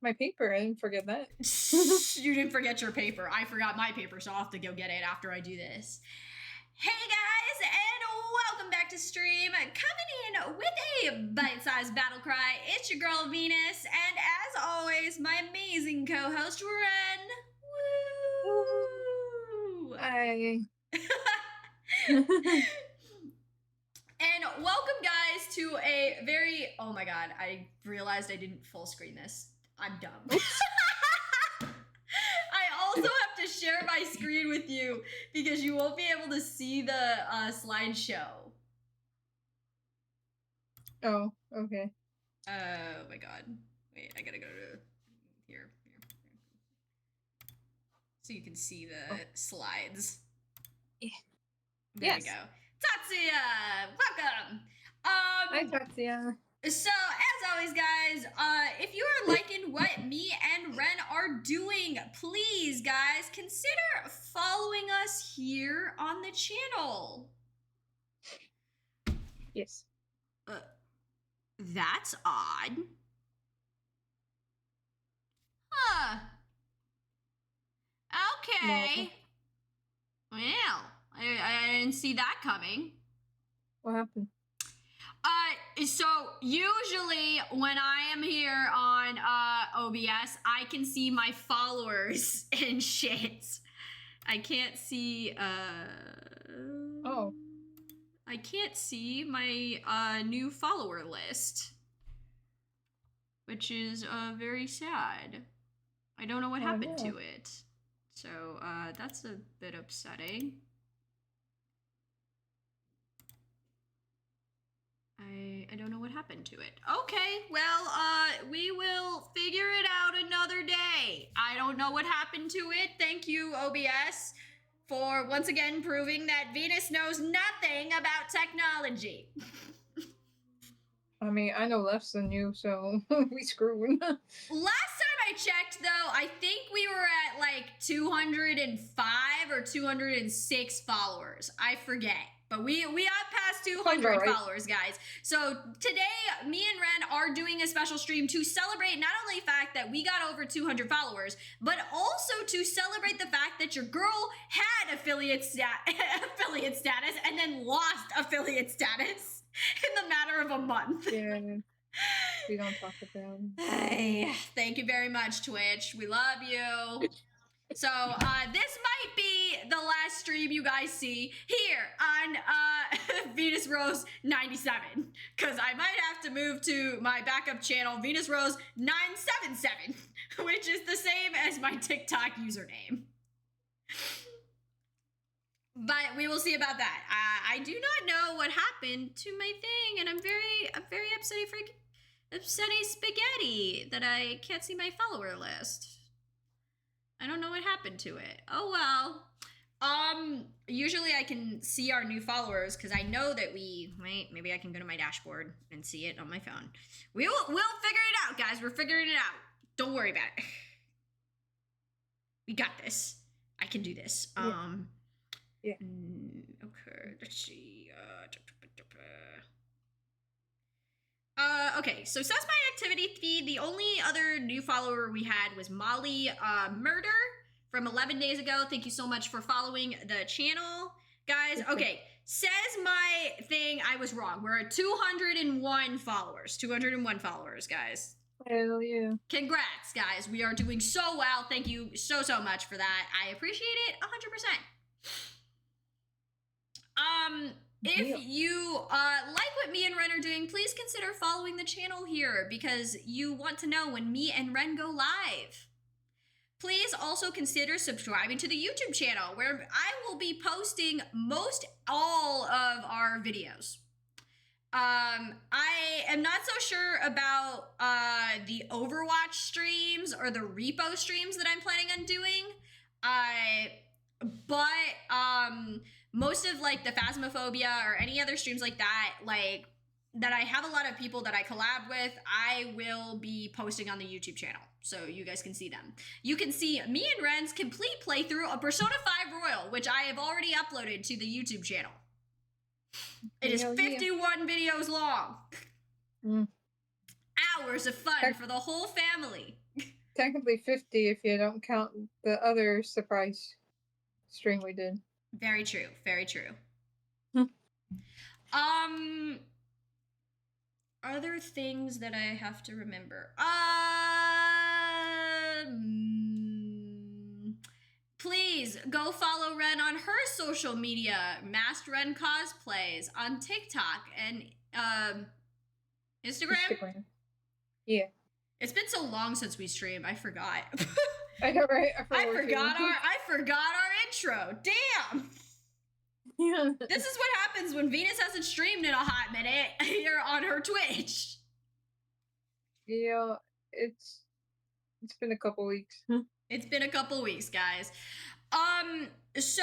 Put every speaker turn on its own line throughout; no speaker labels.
My paper, I didn't forget that.
You didn't forget your paper. I forgot my paper, so I'll have to go get it after I do this. Hey guys, and welcome back to stream. Coming in with a bite-sized battle cry, it's your girl Venus, and as always, my amazing co-host Ren. Woo!
Hi.
And welcome guys to a very, oh my god, I realized I didn't full screen this. I'm dumb. I also have to share my screen with you because you won't be able to see the slideshow.
Oh, okay.
Oh my god. Wait, I gotta go to here. So you can see the slides.
Yeah.
There we go. Tatsuya, welcome.
Hi, Tatsuya.
So, as always, guys, if you are liking what me and Ren are doing, please, guys, consider following us here on the channel.
Yes.
That's odd. Huh. Okay. Well, I didn't see that coming.
What happened?
So usually when I am here on OBS, I can see my followers and shit. I can't see
Oh.
I can't see my new follower list, which is very sad. I don't know what happened to it. So that's a bit upsetting. I don't know what happened to it. Okay, well, we will figure it out another day. I don't know what happened to it. Thank you, OBS, for once again proving that Venus knows nothing about technology.
I mean, I know less than you, so we screwed.
Last time I checked, though, I think we were at like 205 or 206 followers. I forget. But we got past 200 followers, guys. So today, me and Ren are doing a special stream to celebrate not only the fact that we got over 200 followers, but also to celebrate the fact that your girl had affiliate status and then lost affiliate status in the matter of a month.
Yeah. We don't talk about it.
Hey, thank you very much, Twitch. We love you. So, this might be the last stream you guys see here on Venus Rose 97, because I might have to move to my backup channel, Venus Rose 977, which is the same as my TikTok username. But we will see about that. I do not know what happened to my thing, and I'm very upsetty spaghetti that I can't see my follower list. I don't know what happened to it. Oh well. Usually I can see our new followers because I know that maybe I can go to my dashboard and see it on my phone. We'll figure it out, guys. We're figuring it out. Don't worry about it. We got this. I can do this.
Yeah.
Okay, let's see. Okay, so says my activity feed, the only other new follower we had was Molly Murder from 11 days ago. Thank you so much for following the channel, guys. Okay, says my thing, I was wrong. We're at 201 followers. 201 followers, guys.
Hell yeah.
Congrats, guys. We are doing so well. Thank you so much for that. I appreciate it 100%. If you like what me and Ren are doing, please consider following the channel here because you want to know when me and Ren go live. Please also consider subscribing to the YouTube channel where I will be posting most all of our videos. I am not so sure about the Overwatch streams or the repo streams that I'm planning on doing. But most of like the Phasmophobia or any other streams like that, like that I have a lot of people that I collab with, I will be posting on the YouTube channel. So you guys can see them. You can see me and Ren's complete playthrough of Persona 5 Royal, which I have already uploaded to the YouTube channel. It is 51 videos long. hours of fun for the whole family.
Technically 50 if you don't count the other surprise stream we did.
Very true. Very true.
Hmm.
Other things that I have to remember. Please go follow Ren on her social media, Masked Ren Cosplays on TikTok and Instagram.
Yeah.
It's been so long since we streamed, I forgot.
I know, right?
I forgot our intro. Damn.
Yeah.
This is what happens when Venus hasn't streamed in a hot minute here on her Twitch.
Yeah, it's been a couple weeks.
It's been a couple weeks, guys. So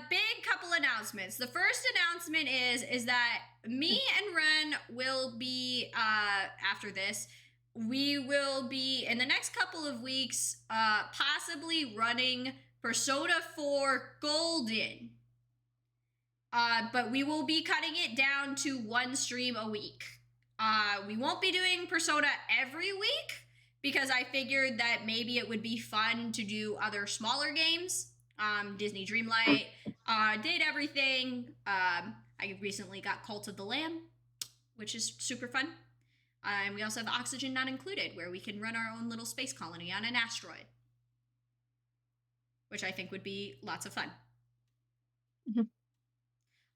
big couple announcements. The first announcement is that me and Ren will be after this, we will be in the next couple of weeks possibly running Persona 4 Golden. But we will be cutting it down to one stream a week. We won't be doing Persona every week because I figured that maybe it would be fun to do other smaller games. Disney Dreamlight, Date Everything. I recently got Cult of the Lamb, which is super fun. And we also have Oxygen Not Included, where we can run our own little space colony on an asteroid, which I think would be lots of fun.
Mm-hmm.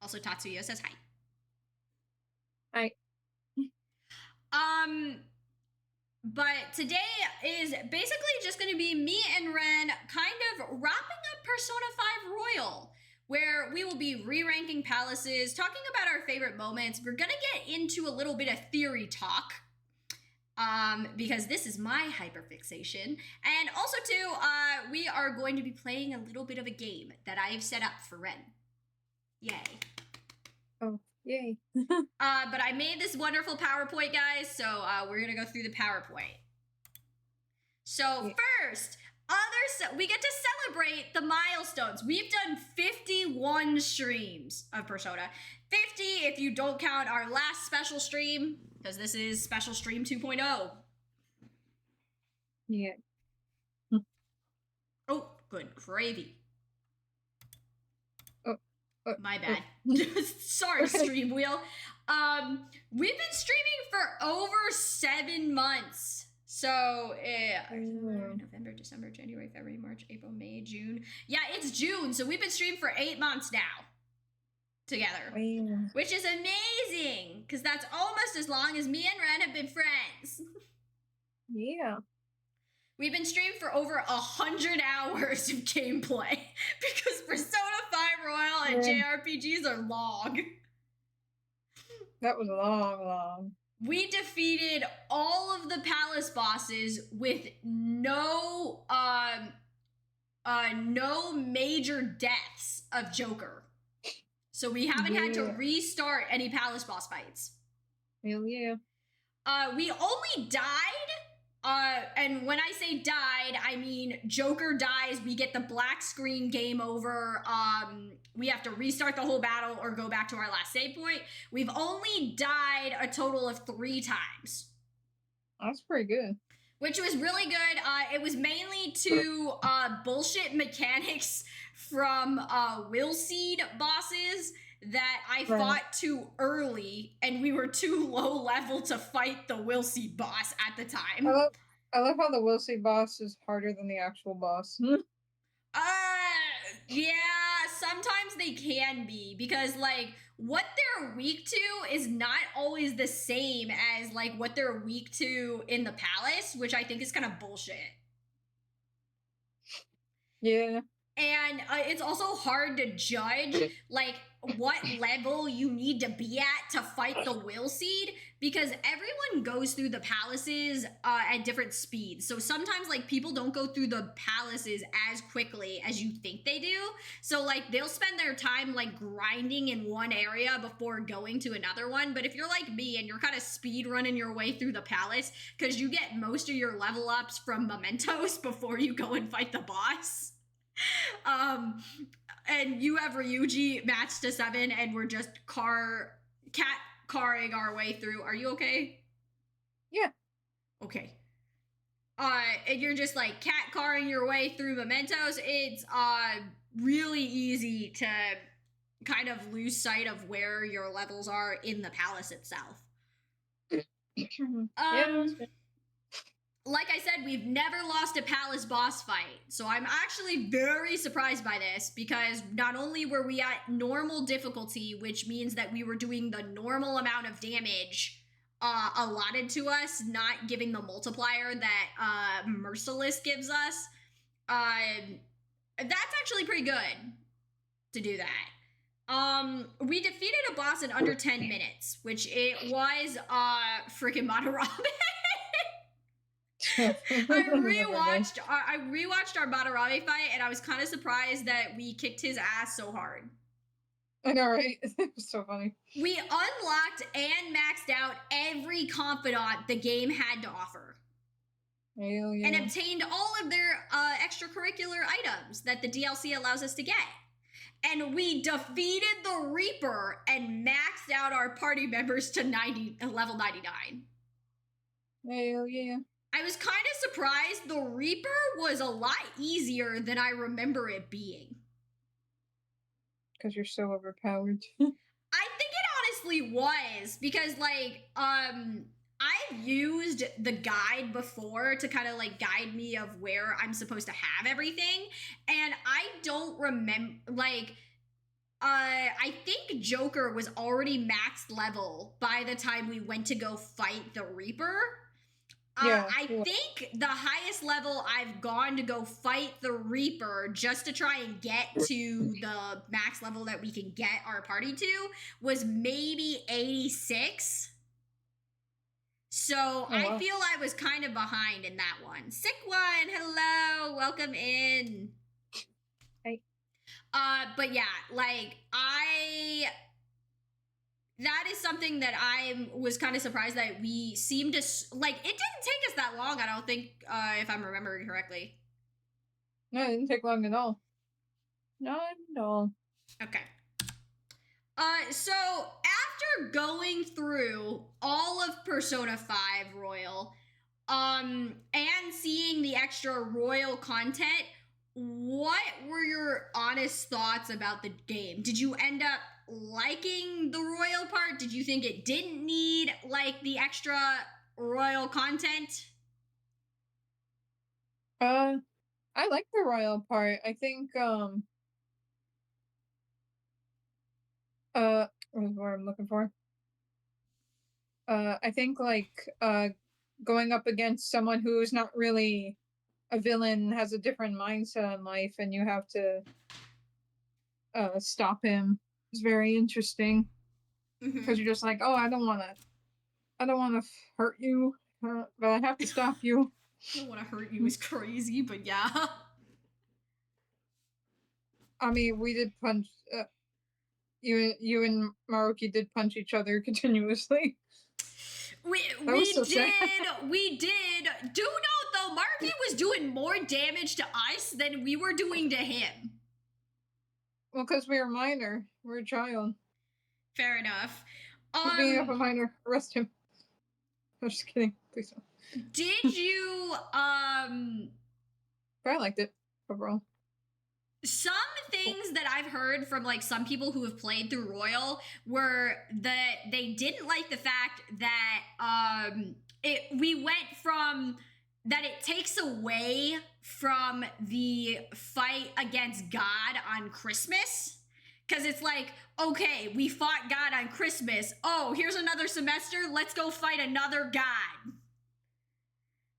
Also, Tatsuya says hi.
Hi.
But today is basically just going to be me and Ren kind of wrapping up Persona 5 Royal, where we will be re-ranking palaces, talking about our favorite moments. We're going to get into a little bit of theory talk, because this is my hyperfixation. And also, too, we are going to be playing a little bit of a game that I have set up for Ren. Yay.
Oh, yay.
But I made this wonderful PowerPoint, guys, so we're going to go through the PowerPoint. So
Yeah.
First, we get to celebrate the milestones. We've done 51 streams of Persona. 50 if you don't count our last special stream, because this is special stream 2.0.
Yeah.
Oh, good gravy. My bad. Sorry, Stream Wheel. We've been streaming for over 7 months. So, November, December, January, February, March, April, May, June. Yeah, it's June. So we've been streaming for 8 months now together, which is amazing because that's almost as long as me and Ren have been friends.
Yeah.
We've been streaming for over 100 hours of gameplay because Persona 5 Royal and JRPGs are long.
That was long.
We defeated all of the palace bosses with no major deaths of Joker. So we haven't had to restart any palace boss fights.
Hell yeah.
We only died. And when I say died, I mean Joker dies, we get the black screen, game over, we have to restart the whole battle or go back to our last save point. We've only died a total of 3 times.
That's pretty good.
Which was really good. It was mainly to bullshit mechanics from Will Seed bosses that I fought too early, and we were too low level to fight the Will Seed boss at the time.
I love how the Will Seed boss is harder than the actual boss.
Yeah, sometimes they can be, because, like, what they're weak to is not always the same as, like, what they're weak to in the palace, which I think is kind of bullshit.
Yeah.
And it's also hard to judge, like, what level you need to be at to fight the Will Seed, because everyone goes through the palaces at different speeds. So sometimes, like, people don't go through the palaces as quickly as you think they do. So, like, they'll spend their time, like, grinding in one area before going to another one. But if you're like me and you're kind of speed running your way through the palace, because you get most of your level ups from mementos before you go and fight the boss. And you have Ryuji matched to 7, and we're just cat carring our way through. Are you okay?
Yeah.
Okay. And you're just like cat carring your way through mementos. It's really easy to kind of lose sight of where your levels are in the palace itself.
Yeah.
Like I said, we've never lost a palace boss fight. So I'm actually very surprised by this because not only were we at normal difficulty, which means that we were doing the normal amount of damage allotted to us, not giving the multiplier that Merciless gives us. That's actually pretty good to do that. We defeated a boss in under 10 minutes, which it was freaking Madarabe. I rewatched our Madarabe fight, and I was kind of surprised that we kicked his ass so hard.
I know, right? It was so funny.
We unlocked and maxed out every confidant the game had to offer.
Hell yeah.
And obtained all of their extracurricular items that the DLC allows us to get. And we defeated the Reaper and maxed out our party members to level 99.
Hell yeah.
I was kind of surprised the Reaper was a lot easier than I remember it being.
Because you're so overpowered.
I think it honestly was because, like, I've used the guide before to kind of like guide me of where I'm supposed to have everything, and I don't remember, like, I think Joker was already maxed level by the time we went to go fight the Reaper.
Yeah,
I think the highest level I've gone to go fight the Reaper just to try and get to the max level that we can get our party to was maybe 86. So I feel I was kind of behind in that one. Sick one, hello, welcome in.
Hey.
But yeah, like that is something that I was kind of surprised that we seemed to, like, it didn't take us that long, I don't think, if I'm remembering correctly.
No, it didn't take long at all. Not at all.
Okay. So after going through all of Persona 5 Royal, and seeing the extra Royal content, what were your honest thoughts about the game? Did you end up liking the Royal part? Did you think it didn't need, like, the extra Royal content?
I like the Royal part. I think, what's the word I'm looking for? I think, like, going up against someone who's not really a villain, has a different mindset on life, and you have to stop him is very interesting. Because you're just like, oh, I don't want to hurt you, but I have to stop you.
I don't want to hurt you is crazy, but yeah.
I mean, we did punch. You and Maruki did punch each other continuously.
We did. Do note though, Maruki was doing more damage to us than we were doing to him.
Well, because we were minor. We're a child.
Fair enough.
Being up a minor, arrest him. I'm just kidding. Please don't.
Did you
But I liked it overall. Some
things that I've heard from, like, some people who have played through Royal were that they didn't like the fact that we went from that it takes away from the fight against God on Christmas. Because it's like, okay, we fought God on Christmas. Oh, here's another semester. Let's go fight another God.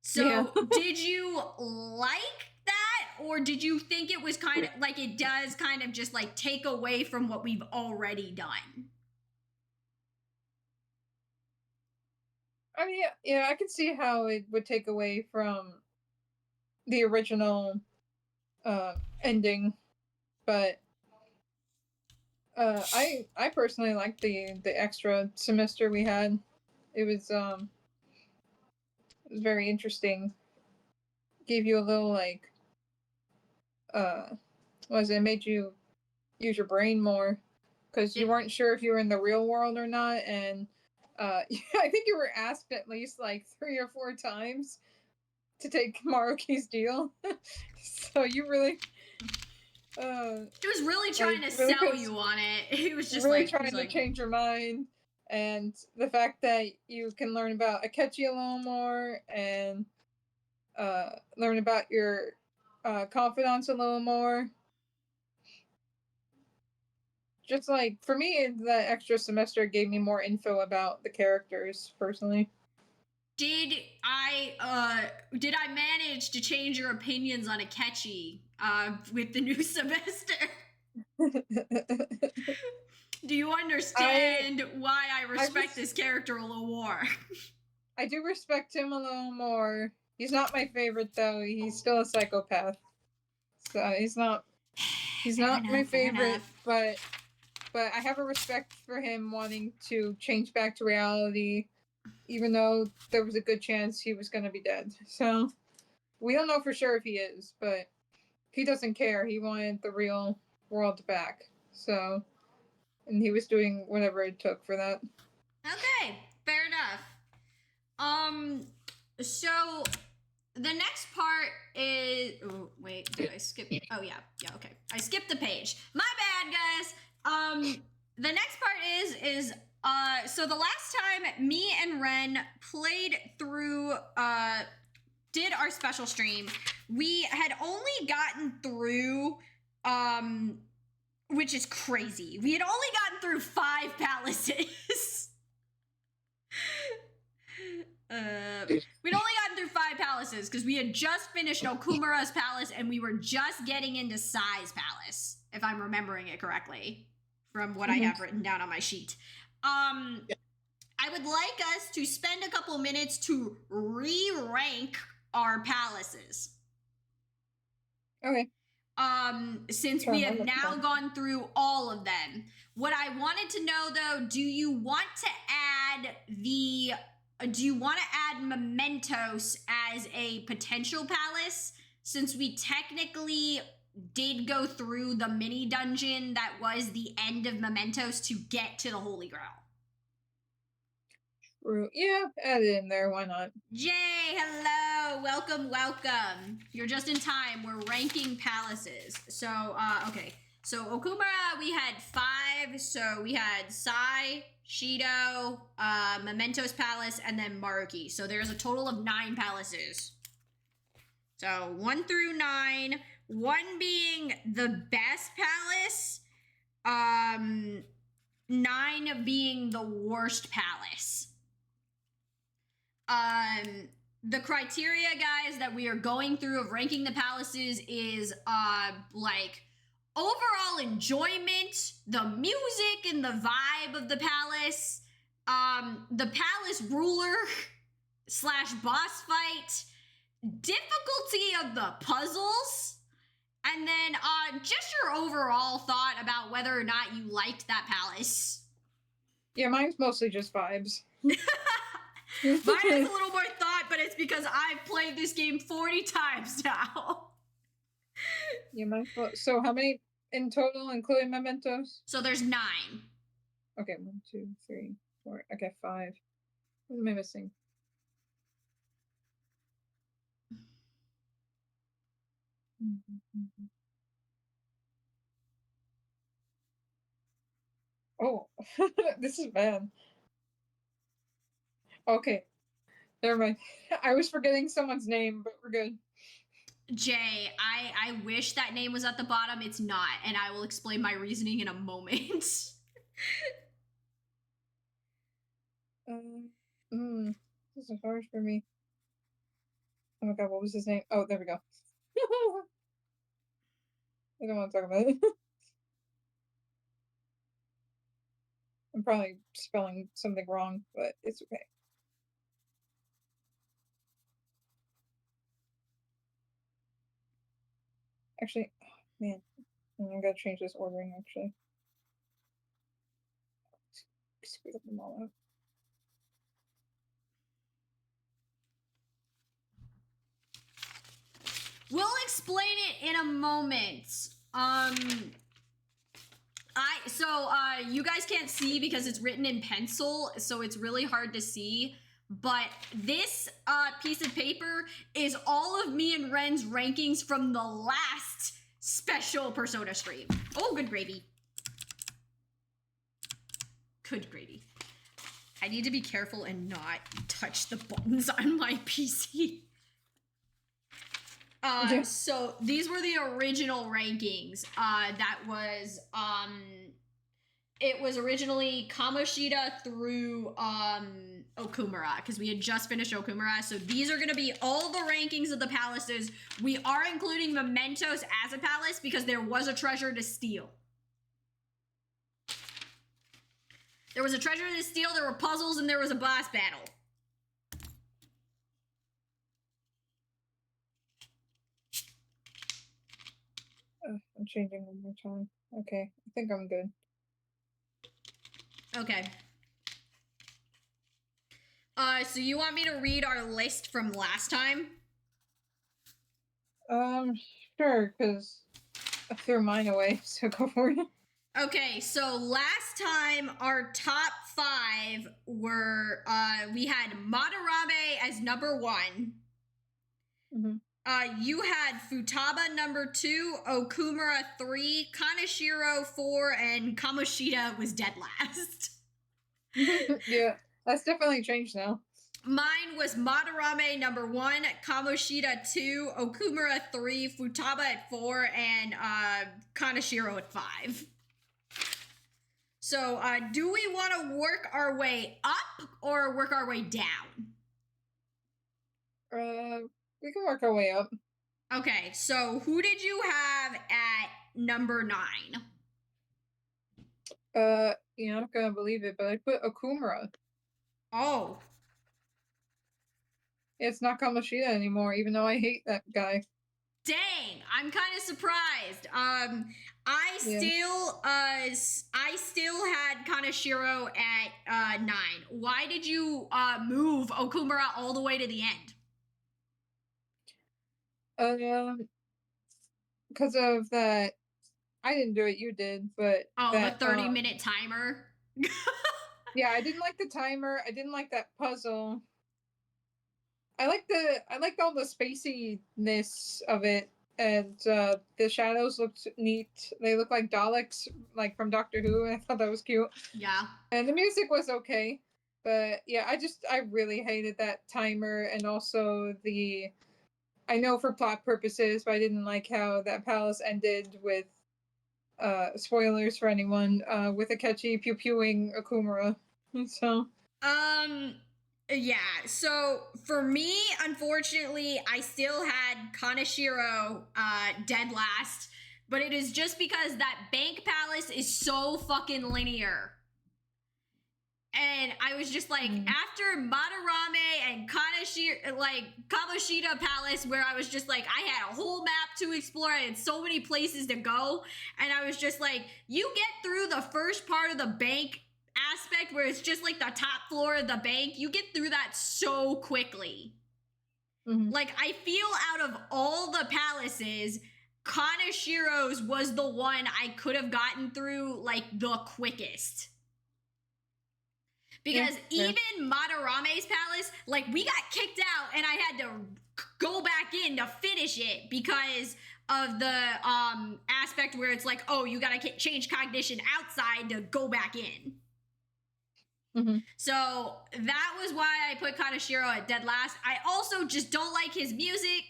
So, yeah. Did you like that? Or did you think it was kind of like it does kind of just like take away from what we've already done?
I mean, yeah, I can see how it would take away from the original ending, but I personally liked the extra semester we had. It was very interesting. Gave you a little, like, it made you use your brain more because you weren't sure if you were in the real world or not, and I think you were asked at least like 3 or 4 times to take Maruki's deal. So you really
He was really trying to
really
sell you on it. He was just
really
like,
trying to change your mind, and the fact that you can learn about Akechi a little more and learn about your confidants a little more. Just like for me, the extra semester gave me more info about the characters personally.
Did I manage to change your opinions on Akechi with the new semester? Do you understand why I respect this character a little more?
I do respect him a little more. He's not my favorite though. He's still a psychopath. So he's not my favorite, but I have a respect for him wanting to change back to reality, even though there was a good chance he was going to be dead. So we don't know for sure if he is, but he doesn't care. He wanted the real world back. So, and he was doing whatever it took for that.
Okay, fair enough. So the next part is. Oh, wait, did I skip? Oh yeah, okay. I skipped the page. My bad, guys. The next part is so the last time me and Ren played through did our special stream, we had only gotten through which is crazy. We had only gotten through 5 palaces. We'd only gotten through 5 palaces because we had just finished Okumura's palace and we were just getting into Sai's palace, if I'm remembering it correctly from what I have written down on my sheet. I would like us to spend a couple minutes to re-rank our palaces.
Okay.
Since we have now gone through all of them. What I wanted to know though, do you want to add Mementos as a potential palace? Since we technically did go through the mini dungeon that was the end of Mementos to get to the Holy Grail.
Yeah, add it in there. Why not?
Jay, hello. Welcome. You're just in time. We're ranking palaces. So, okay. So, Okumura, we had 5. So, we had Sai, Shido, Mementos Palace, and then Maruki. So, there's a total of 9 palaces. So, 1 through 9. 1 being the best palace. 9 being the worst palace. The criteria, guys, that we are going through of ranking the palaces is, like, overall enjoyment, the music and the vibe of the palace, the palace ruler / boss fight, difficulty of the puzzles, and then, just your overall thought about whether or not you liked that palace.
Yeah, mine's mostly just vibes.
Mine has a little more thought, but it's because I've played this game 40 times now.
Yeah, so how many in total, including Mementos?
So there's 9.
Okay, 1, 2, 3, 4. Okay, 5. What am I missing? Oh, this is bad. Okay, never mind. I was forgetting someone's name, but we're good.
Jay, I wish that name was at the bottom. It's not, and I will explain my reasoning in a moment.
This is hard for me. Oh my god, what was his name? Oh, there we go. I don't want to talk about it. I'm probably spelling something wrong, but it's okay. Actually, oh, man, I'm gonna change this ordering, actually. Screw them all up.
We'll explain it in a moment. You guys can't see because it's written in pencil, so it's really hard to see. But this piece of paper is all of me and Ren's rankings from the last special Persona stream. Oh, good gravy. Good gravy. I need to be careful and not touch the buttons on my PC. So these were the original rankings. That was, it was originally Kamoshida through, Okumura, because we had just finished Okumura. So these are going to be all the rankings of the palaces. We are including Mementos as a palace because there was a treasure to steal. There was a treasure to steal, there were puzzles, and there was a boss battle.
I'm changing one more time. Okay, I think I'm good.
Okay. So you want me to read our list from last time?
Sure, because I threw mine away, so go for it.
Okay, so last time our top 5 were, we had Madarame as number 1.
Mm-hmm.
You had Futaba number 2, Okumura 3, Kaneshiro 4, and Kamoshida was dead last.
Yeah, that's definitely changed now.
Mine was Madarame number 1, Kamoshida 2, Okumura 3, Futaba at 4, and Kaneshiro at 5. So, do we want to work our way up or work our way down?
We can work our way up.
Okay, so who did you have at number 9?
You're not gonna believe it, but I put Okumura.
Oh.
It's not Kamoshida anymore, even though I hate that guy.
Dang, I'm kind of surprised. I still had Kaneshiro at 9. Why did you move Okumura all the way to the end?
Because of that. I didn't do it, you did, but
the 30-minute timer.
Yeah, I didn't like the timer. I didn't like that puzzle. I liked all the spaciness of it, and the shadows looked neat. They look like Daleks, like from Doctor Who, and I thought that was cute.
Yeah.
And the music was okay, but yeah, I really hated that timer, and also I know for plot purposes, but I didn't like how that palace ended with, spoilers for anyone, with Akechi pew-pewing Okumura. So.
Yeah, so for me, unfortunately, I still had Kaneshiro dead last, but it is just because that bank palace is so fucking linear. And I was just like, after Madarame and Kamoshida Palace, where I was just like, I had a whole map to explore, I had so many places to go, and I was just like, you get through the first part of the bank aspect where it's just like the top floor of the bank, you get through that so quickly.
Mm-hmm.
Like, I feel out of all the palaces, Kaneshiro's was the one I could have gotten through like the quickest. Because even Madarame's palace, like, we got kicked out and I had to go back in to finish it because of the aspect where it's like, oh, you gotta change cognition outside to go back in.
Mm-hmm.
So that was why I put Kaneshiro at dead last. I also just don't like his music.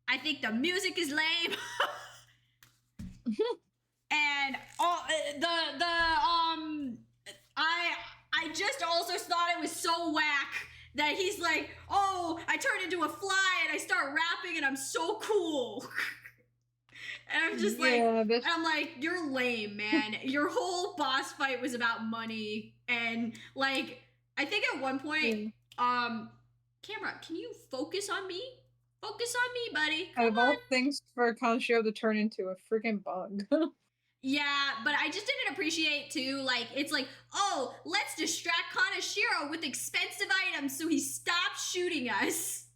I think the music is lame. And I just also thought it was so whack that he's like, oh, I turn into a fly and I start rapping and I'm so cool. And I'm just like, I'm like, you're lame, man. Your whole boss fight was about money. And like, I think at one point, camera, can you focus on me? Focus on me, buddy.
Out of all things for Kaneshiro to turn into a freaking bug.
Yeah, but I just didn't appreciate too, like, it's like, oh, let's distract Kaneshiro with expensive items so he stops shooting us.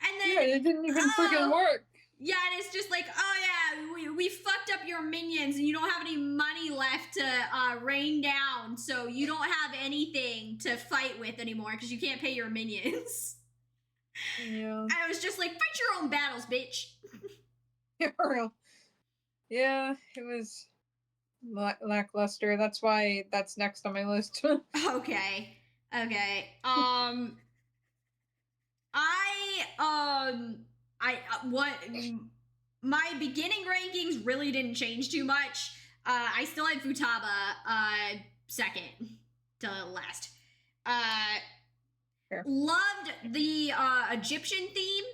And then
yeah, it didn't even freaking work.
Yeah, and it's just like, oh yeah, we fucked up your minions and you don't have any money left to rain down, so you don't have anything to fight with anymore because you can't pay your minions.
Yeah.
I was just like, fight your own battles, bitch.
Yeah, it was lackluster. That's why that's next on my list.
Okay. What my beginning rankings really didn't change too much. I still had Futaba second to last.
Fair.
Loved the Egyptian theme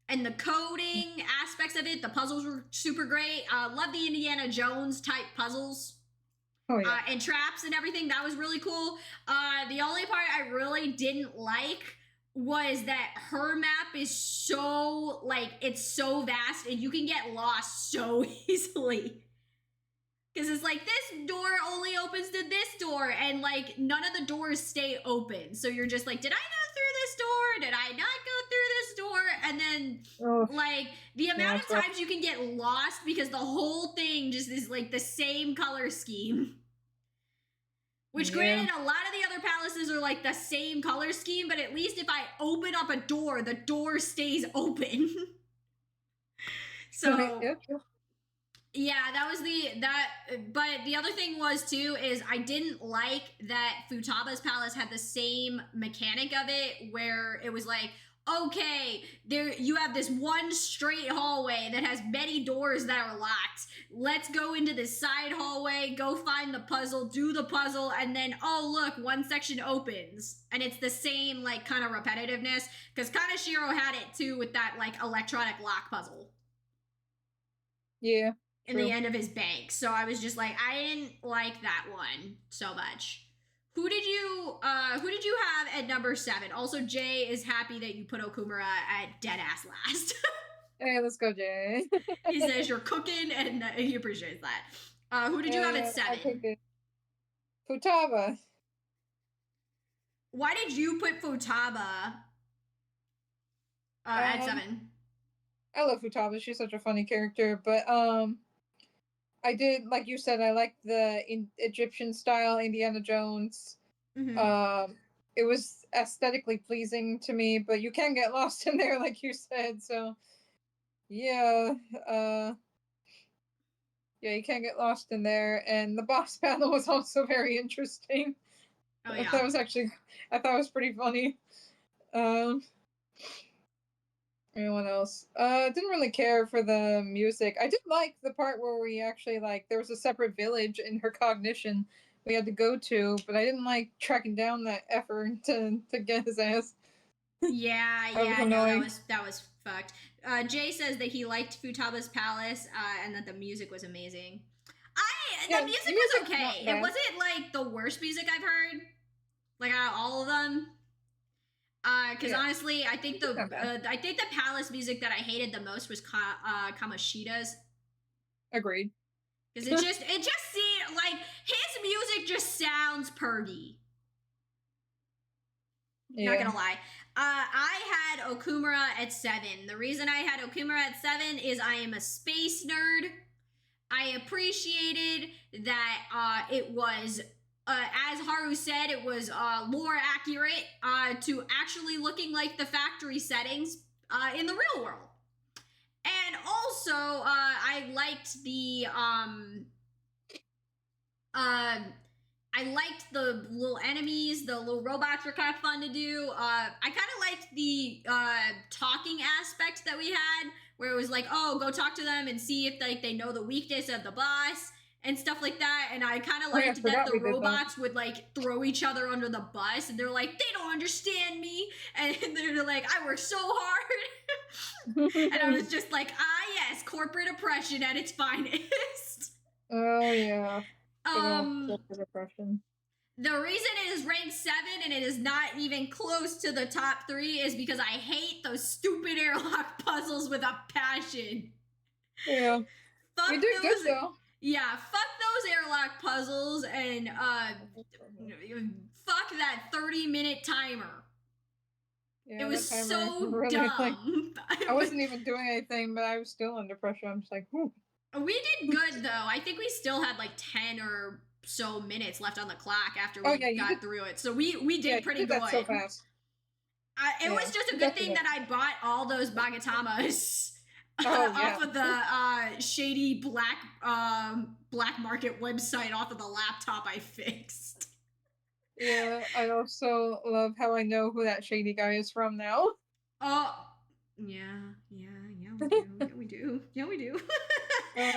and the coding aspects of it. The puzzles were super great. Loved the Indiana Jones type puzzles.
Oh yeah.
And traps and everything. That was really cool. The only part I really didn't like was that her map is so, like, it's so vast and you can get lost so easily. Because it's like, this door only opens to this door, and like, none of the doors stay open. So you're just like, did I go through this door? Did I not go through this door? And then, like, the amount of times you can get lost because the whole thing just is like the same color scheme. Which, granted, a lot of the other palaces are like the same color scheme, but at least if I open up a door, the door stays open. So, yeah, that was but the other thing was, too, is I didn't like that Futaba's palace had the same mechanic of it, where it was like, okay, there you have this one straight hallway that has many doors that are locked. Let's go into this side hallway, go find the puzzle, do the puzzle, and then, oh, look, one section opens. And it's the same, like, kind of repetitiveness, because Kaneshiro had it, too, with that, like, electronic lock puzzle.
Yeah.
In the end of his bank. So I was just like, I didn't like that one so much. Who did you have at number 7? Also, Jay is happy that you put Okumura at dead ass last.
Hey, let's go, Jay.
He says you're cooking, and he appreciates that. Who did you have at 7?
Futaba.
Why did you put Futaba at 7?
I love Futaba. She's such a funny character, but I did, like you said, I like the Egyptian style Indiana Jones.
Mm-hmm.
It was aesthetically pleasing to me, but you can get lost in there, like you said. So, yeah, you can get lost in there. And the boss battle was also very interesting.
Oh yeah,
I thought it was pretty funny. Anyone else? Didn't really care for the music. I did like the part where we actually, like, there was a separate village in her cognition we had to go to, but I didn't like tracking down that effort to get his ass.
Yeah, that was fucked. Jay says that he liked Futaba's palace, and that the music was amazing. The music was okay. It wasn't like the worst music I've heard, like out of all of them. Because honestly, I think the palace music that I hated the most was Kamoshida's.
Agreed.
Because it just seemed like his music just sounds pergy. Yeah. Not gonna lie. I had Okumura at 7. The reason I had Okumura at 7 is I am a space nerd. I appreciated that it was, as Haru said, it was lore accurate to actually looking like the factory settings in the real world. And also, I liked the I liked the little enemies. The little robots were kind of fun to do. I kind of liked the talking aspect that we had, where it was like, oh, go talk to them and see if like they know the weakness of the boss and stuff like that. And I kind of liked that the robots would like throw each other under the bus, and they're like, they don't understand me, and they're like, I work so hard. And I was just like, yes, corporate oppression at its finest.
Oh yeah.
The reason it is ranked 7 and it is not even close to the top 3 is because I hate those stupid airlock puzzles with a passion.
Yeah. You did good though.
Yeah, fuck those airlock puzzles, and fuck that 30-minute timer. Yeah, it was so dumb.
I wasn't even doing anything, but I was still under pressure. I'm just like, whew.
We did good, though. I think we still had like 10 or so minutes left on the clock after we got through it. So we did pretty good.
That so fast.
It was just a good thing that I bought all those Bagatamas off of the shady black market website off of the laptop I fixed.
Yeah, I also love how I know who that shady guy is from now.
Oh, yeah, we do. Who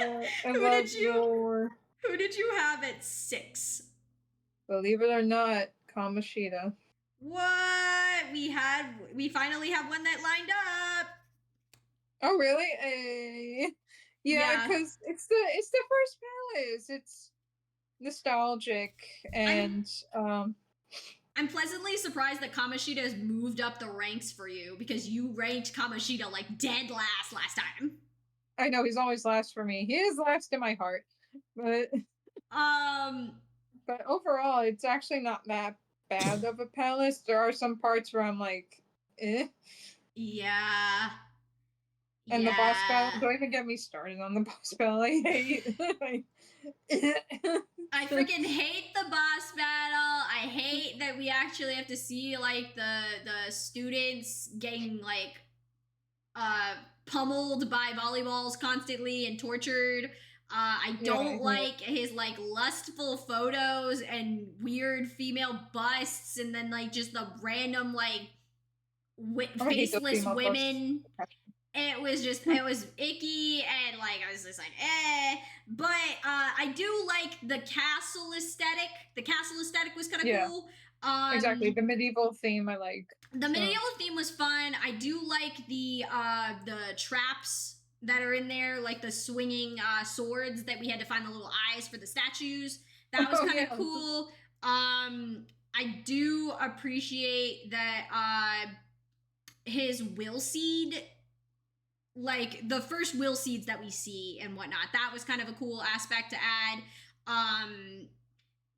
did you have at 6?
Believe it or not, Kamoshida.
What? We finally have one that lined up.
Oh really? Yeah, because it's the first palace. It's nostalgic, and
I'm pleasantly surprised that Kamoshida has moved up the ranks for you, because you ranked Kamoshida like dead last time.
I know, he's always last for me. He is last in my heart, but but overall, it's actually not that bad of a palace. There are some parts where I'm like, eh.
Yeah.
And the boss battle, don't even get me started on the boss battle. I hate
I freaking hate the boss battle. I hate that we actually have to see like the students getting like pummeled by volleyballs constantly and tortured. I don't like his like lustful photos and weird female busts, and then like just the random like faceless women. It was icky, and like I was just like, eh. But I do like the castle aesthetic. The castle aesthetic was kind of cool.
Exactly, the medieval theme I like.
The medieval theme was fun. I do like the traps that are in there, like the swinging swords that we had to find the little eyes for the statues. That was kind of cool. I do appreciate that his will seed, like the first will seeds that we see and whatnot, that was kind of a cool aspect to add.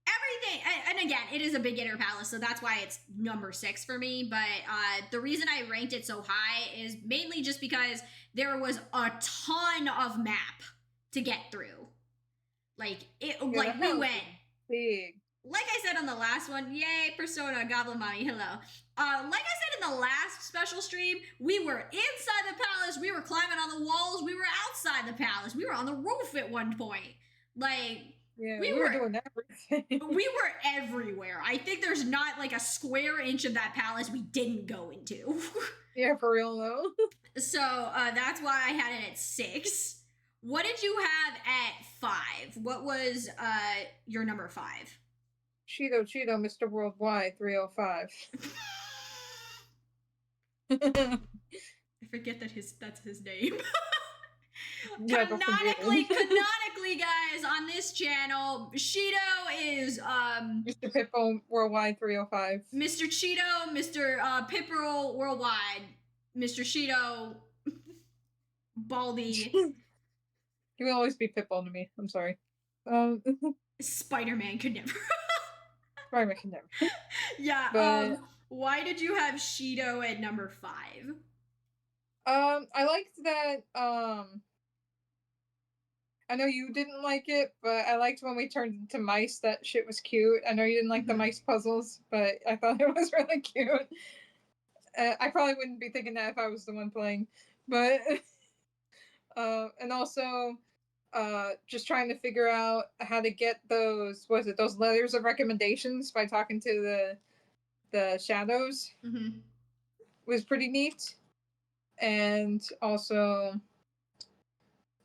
Everything, and again, it is a beginner palace, so that's why it's number 6 for me. But the reason I ranked it so high is mainly just because there was a ton of map to get through. Like we went
big.
Like I said on the last one, yay, Persona, Goblin Mommy, hello. Like I said in the last special stream, we were inside the palace, we were climbing on the walls, we were outside the palace, we were on the roof at one point. Like,
we were doing everything.
We were everywhere. I think there's not like a square inch of that palace we didn't go into.
Yeah, for real though.
So that's why I had it at 6. What did you have at 5? What was your number 5?
Cheeto, Mr. Worldwide 305.
I forget that that's his name. Canonically, guys, on this channel, Shido is
Mr. Pippo Worldwide 305.
Mr. Cheeto, Mr. Pippo Worldwide, Mr. Shido, Baldy.
He will always be Pippo to me. I'm sorry.
Spider-Man could never.
Spider-Man could never.
Yeah. But why did you have Shido at number 5?
I liked that. I know you didn't like it, but I liked when we turned into mice. That shit was cute. I know you didn't like the mice puzzles, but I thought it was really cute. I probably wouldn't be thinking that if I was the one playing, but and also just trying to figure out how to get those letters of recommendations by talking to the shadows was pretty neat. And also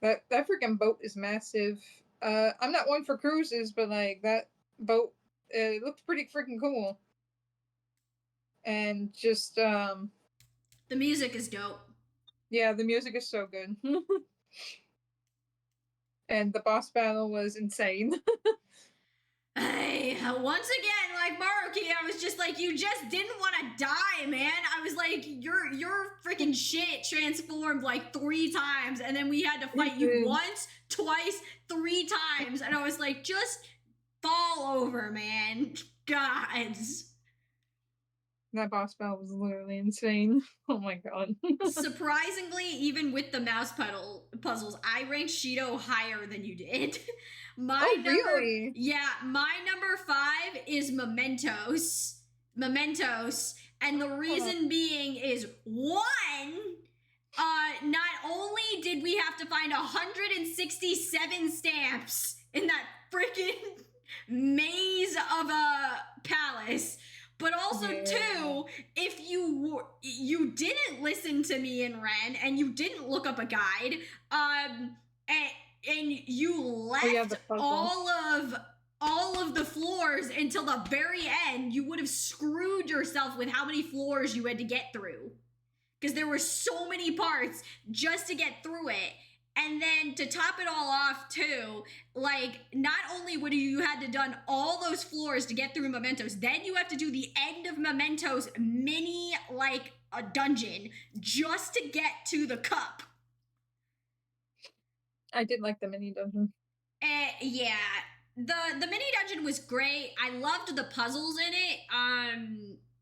that freaking boat is massive. I'm not one for cruises, but like that boat, it looked pretty freaking cool. And just
the music is dope.
Yeah, the music is so good. And the boss battle was insane.
Hey, once again, like Maruki, I was just like, you just didn't want to die, man. I was like, your freaking shit transformed like 3 times, and then we had to fight you once, twice, 3 times, and I was like, just fall over, man. Gods.
That boss battle was literally insane. Oh my god.
Surprisingly, even with the puzzles, I ranked Shido higher than you did.
Really?
My number 5 is Mementos. And the reason being is one, not only did we have to find 167 stamps in that freaking maze of a palace, but also two, if you didn't listen to me and Ren and you didn't look up a guide, and you left all of the floors until the very end, you would have screwed yourself with how many floors you had to get through. Because there were so many parts just to get through it. And then to top it all off too, like, not only would you had to done all those floors to get through Mementos, then you have to do the end of Mementos mini, like, a dungeon just to get to the cup.
I did like the mini dungeon.
Yeah. The mini dungeon was great. I loved the puzzles in it.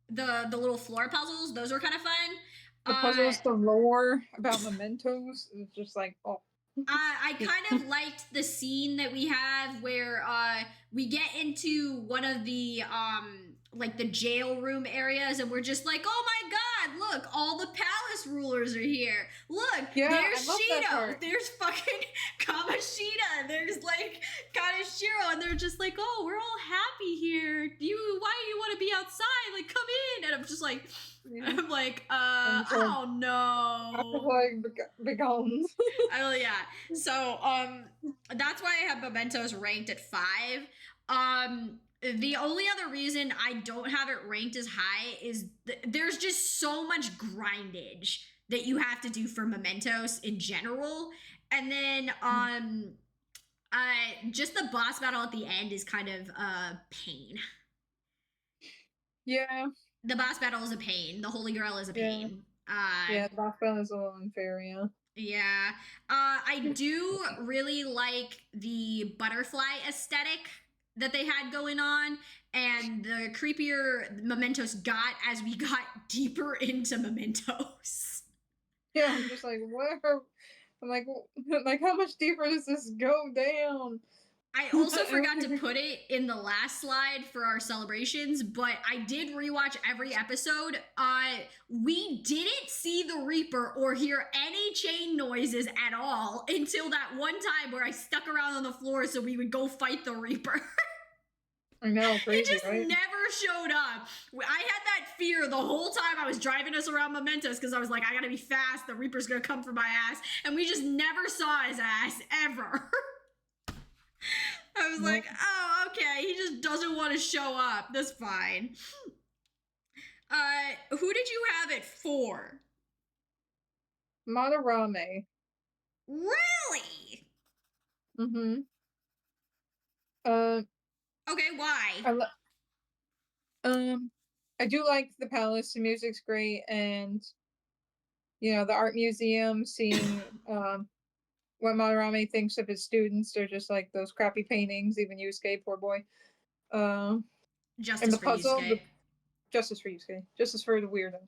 The little floor puzzles, those were kind of fun.
The puzzles, the lore about Mementos is just like, oh.
I kind of liked the scene that we have where we get into one of the like the jail room areas, and we're just like, oh my god, look, all the palace rulers are here. Look, there's Shido, there's fucking Kamoshida, there's like Kaneshiro, and they're just like, oh, we're all happy here. Why do you want to be outside? Like, come in. And I'm just like, I'm like, oh no.
I was like, begone.
Oh yeah. So that's why I have Mementos ranked at 5. The only other reason I don't have it ranked as high is there's just so much grindage that you have to do for Mementos in general. And then just the boss battle at the end is kind of a pain.
Yeah.
The boss battle is a pain. The Holy Grail is a pain.
Yeah, the boss battle is a little unfair, yeah.
Yeah. I do really like the butterfly aesthetic that they had going on, and the creepier Mementos got as we got deeper into Mementos.
Yeah, I'm just like, I'm like, how much deeper does this go down?
I also forgot to put it in the last slide for our celebrations, but I did rewatch every episode. We didn't see the Reaper or hear any chain noises at all until that one time where I stuck around on the floor so we would go fight the Reaper.
I know, crazy,
He just
right?
never showed up. I had that fear the whole time I was driving us around Mementos because I was like, I gotta be fast. The Reaper's gonna come for my ass. And we just never saw his ass, ever. I was like, oh, okay, he just doesn't want to show up. That's fine. Who did you have it for?
Madarame.
Really?
Mm-hmm.
Okay, why?
I do like the palace. The music's great, and you know, the art museum, seeing what Madarame thinks of his students. They're just like those crappy paintings. Even Yusuke, poor boy.
Justice
and the
for
puzzle,
Yusuke.
Justice for Yusuke. Justice for the weirdo.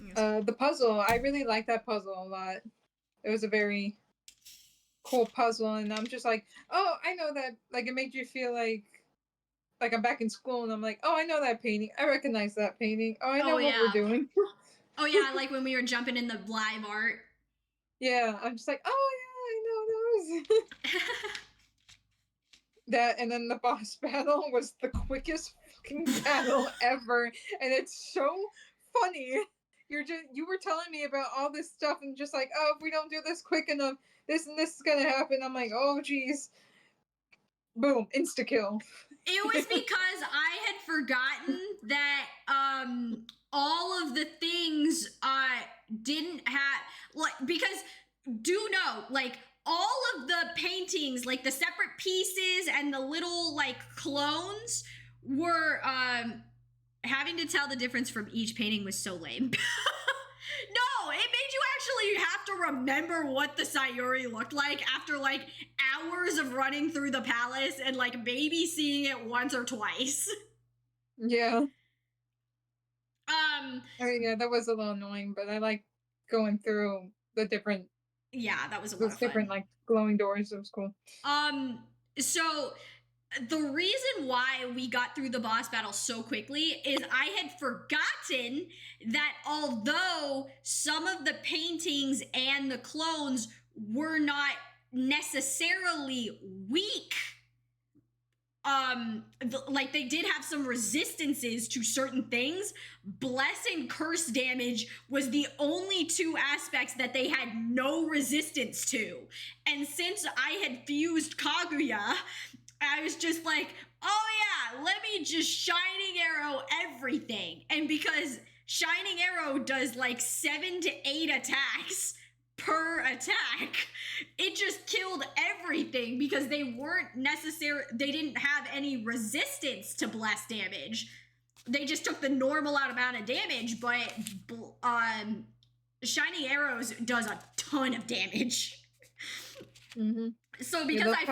Yes. The puzzle, I really like that puzzle a lot. It was a very cool puzzle, and I'm just like, oh, I know that. Like, it made you feel like I'm back in school, and I'm like, oh, I know that painting. I recognize that painting. Oh, I know what we're doing.
Oh yeah, like when we were jumping in the live art.
Yeah, I'm just like, oh yeah, I know those. That, and then the boss battle was the quickest fucking battle ever, and it's so funny. You were telling me about all this stuff, and just like, oh, if we don't do this quick enough, this and this is gonna happen. I'm like, oh geez, boom, insta kill.
It was because I had forgotten that all of the things didn't have, like, because do know, like, all of the paintings, like the separate pieces and the little like clones were having to tell the difference from each painting was so lame. No, it made you actually have to remember what the Sayuri looked like after like hours of running through the palace and like maybe seeing it once or twice.
Yeah. Oh yeah, that was a little annoying, but I like going through the different,
Yeah, that was a lot
those
of fun.
different like glowing doors. It was cool.
So the reason why we got through the boss battle so quickly is I had forgotten that although some of the paintings and the clones were not necessarily weak, like they did have some resistances to certain things. Bless and curse damage was the only two aspects that they had no resistance to. And since I had fused Kaguya, I was just like, oh yeah, let me just Shining Arrow everything. And because Shining Arrow does like 7 to 8 attacks per attack, it just killed everything because they didn't have any resistance to blast damage. They just took the normal amount of damage, but Shining Arrows does a ton of damage.
Mm-hmm.
So because I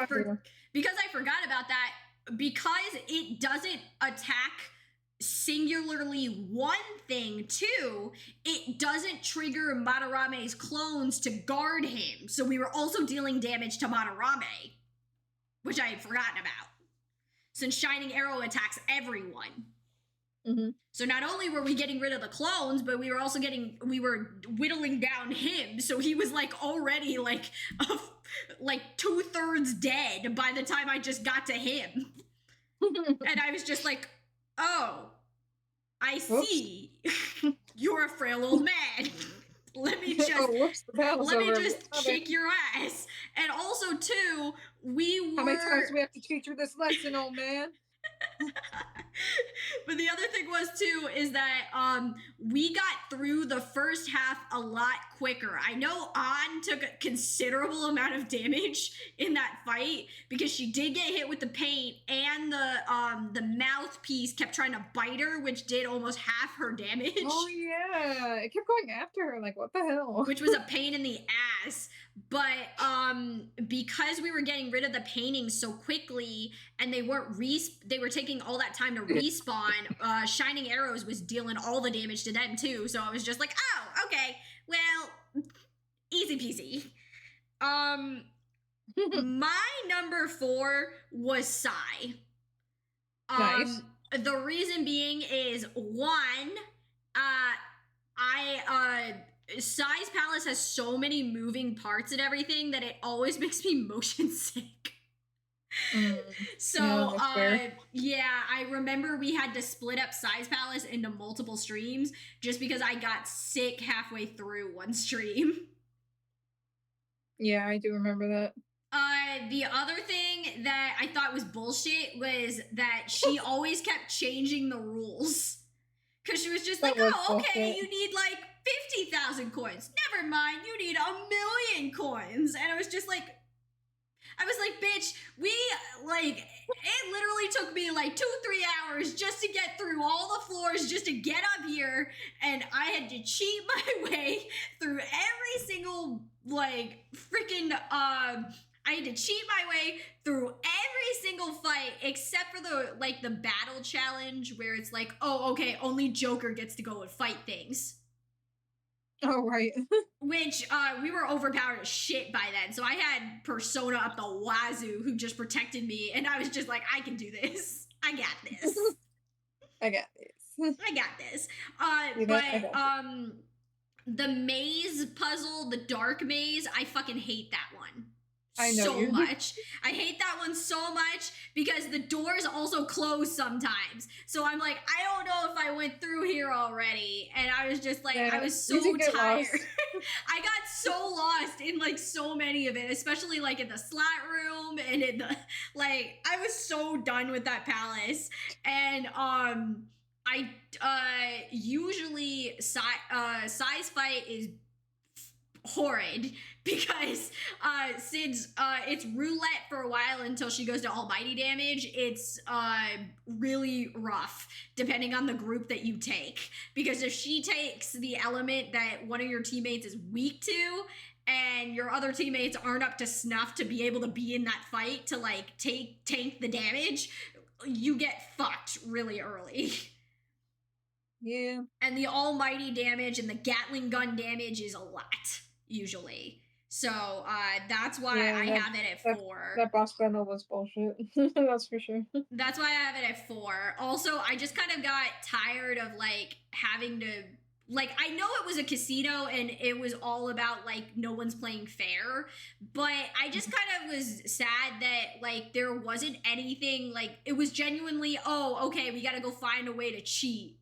forgot about that, because it doesn't attack singularly one thing too, it doesn't trigger Madarame's clones to guard him. So we were also dealing damage to Madarame, which I had forgotten about, since Shining Arrow attacks everyone.
Mm-hmm.
So not only were we getting rid of the clones, but we were whittling down him. So he was like already like 2/3 dead by the time I just got to him. And I was just like, oh, I see. You're a frail old man. Let me just kick your ass. And also too,
how many times do we have to teach you this lesson, old man?
But the other thing was too is that we got through the first half a lot quicker. I know An took a considerable amount of damage in that fight because she did get hit with the paint, and the mouthpiece kept trying to bite her, which did almost half her damage.
Oh yeah, it kept going after her. Like, what the hell?
Which was a pain in the ass. But because we were getting rid of the paintings so quickly, and they were taking all that time to respawn, Shining Arrows was dealing all the damage to them too. So I was just like, oh, okay, well, easy peasy. My number 4 was Sai.
Nice.
The reason being is, one, Sai's palace has so many moving parts and everything that it always makes me motion sick. So, yeah, I remember we had to split up Sai's palace into multiple streams just because I got sick halfway through one stream.
Yeah, I do remember that.
The other thing that I thought was bullshit was that she always kept changing the rules. Because she was just like, oh, okay, you need like 50,000 coins. Never mind, you need 1,000,000 coins. And I was like, bitch, it literally took me like 2-3 hours just to get through all the floors, just to get up here. And I had to cheat my way through every single, I had to cheat my way through every single fight except for the battle challenge where it's like, oh, okay, only Joker gets to go and fight things.
Oh, right.
Which, we were overpowered as shit by then. So I had Persona up the wazoo who just protected me. And I was just like, I can do this. I got this.
I got this.
I got this. The maze puzzle, the dark maze, I fucking hate that one.
I know
so much. I hate that one so much because the doors also close sometimes. So I'm like, I don't know if I went through here already. And I was just like, I was so tired. I got so lost in like so many of it, especially like in the slot room and in the I was so done with that palace. And I usually Sai's fight is horrid because since it's roulette for a while until she goes to almighty damage, it's really rough depending on the group that you take, because if she takes the element that one of your teammates is weak to and your other teammates aren't up to snuff to be able to be in that fight to tank the damage, you get fucked really early.
Yeah.
And the almighty damage and the Gatling gun damage is a lot, usually. So that's why I have it at 4.
That boss battle was bullshit. That's for sure.
That's why I have it at 4. Also, I just kind of got tired of like having to like I know it was a casino and it was all about like no one's playing fair, but I just kind of was sad that like there wasn't anything like it was genuinely, oh, okay, we got to go find a way to cheat.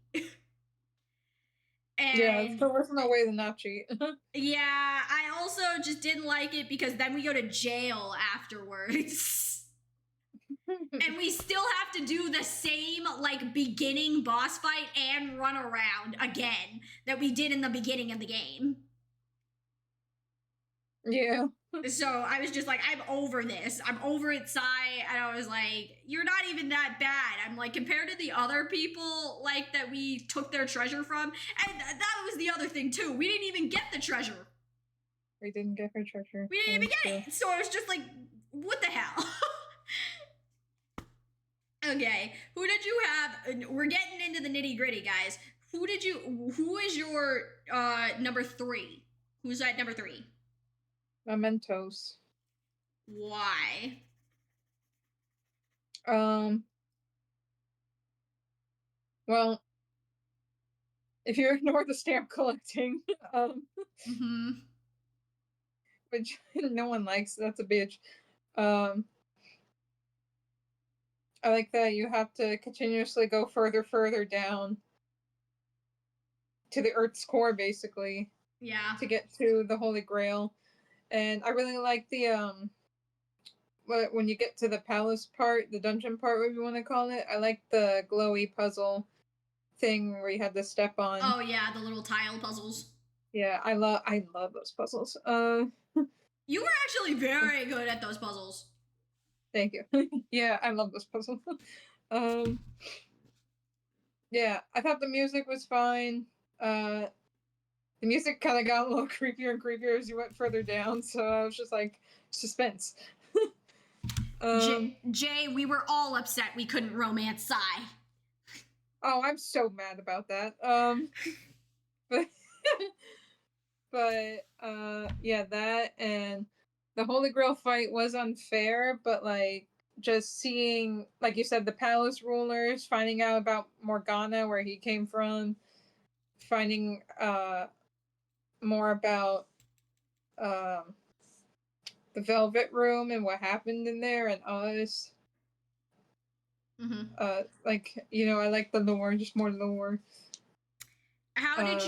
And yeah, there wasn't no way to not cheat.
Yeah, I also just didn't like it because then we go to jail afterwards. And we still have to do the same like beginning boss fight and run around again that we did in the beginning of the game.
Yeah.
So I was just like, I'm over this. I'm over it, Sai. And I was like, you're not even that bad. I'm like, compared to the other people like that we took their treasure from, and that was the other thing too. We didn't even get the treasure.
We didn't get her treasure.
We didn't even get it. So I was just like, what the hell? Okay, who did you have? We're getting into the nitty gritty, guys. Who is your number 3? Who's at number 3?
Mementos.
Why?
Well, if you ignore the stamp collecting, which no one likes, that's a bitch. I like that you have to continuously go further down to the Earth's core, basically.
Yeah.
To get to the Holy Grail. And I really like the, when you get to the palace part, the dungeon part, whatever you want to call it, I like the glowy puzzle thing where you had to step on.
Oh, yeah, the little tile puzzles.
Yeah, I love those puzzles.
You were actually very good at those puzzles.
Thank you. Yeah, I love those puzzles. Yeah, I thought the music was fine. The music kind of got a little creepier and creepier as you went further down, so I was just like, suspense.
Jay, we were all upset we couldn't romance Sai.
Oh, I'm so mad about that. But yeah, that and the Holy Grail fight was unfair, but like just seeing, like you said, the palace rulers, finding out about Morgana, where he came from, finding more about the Velvet Room and what happened in there and us. Like, you know, I like the lore, just more lore.
How did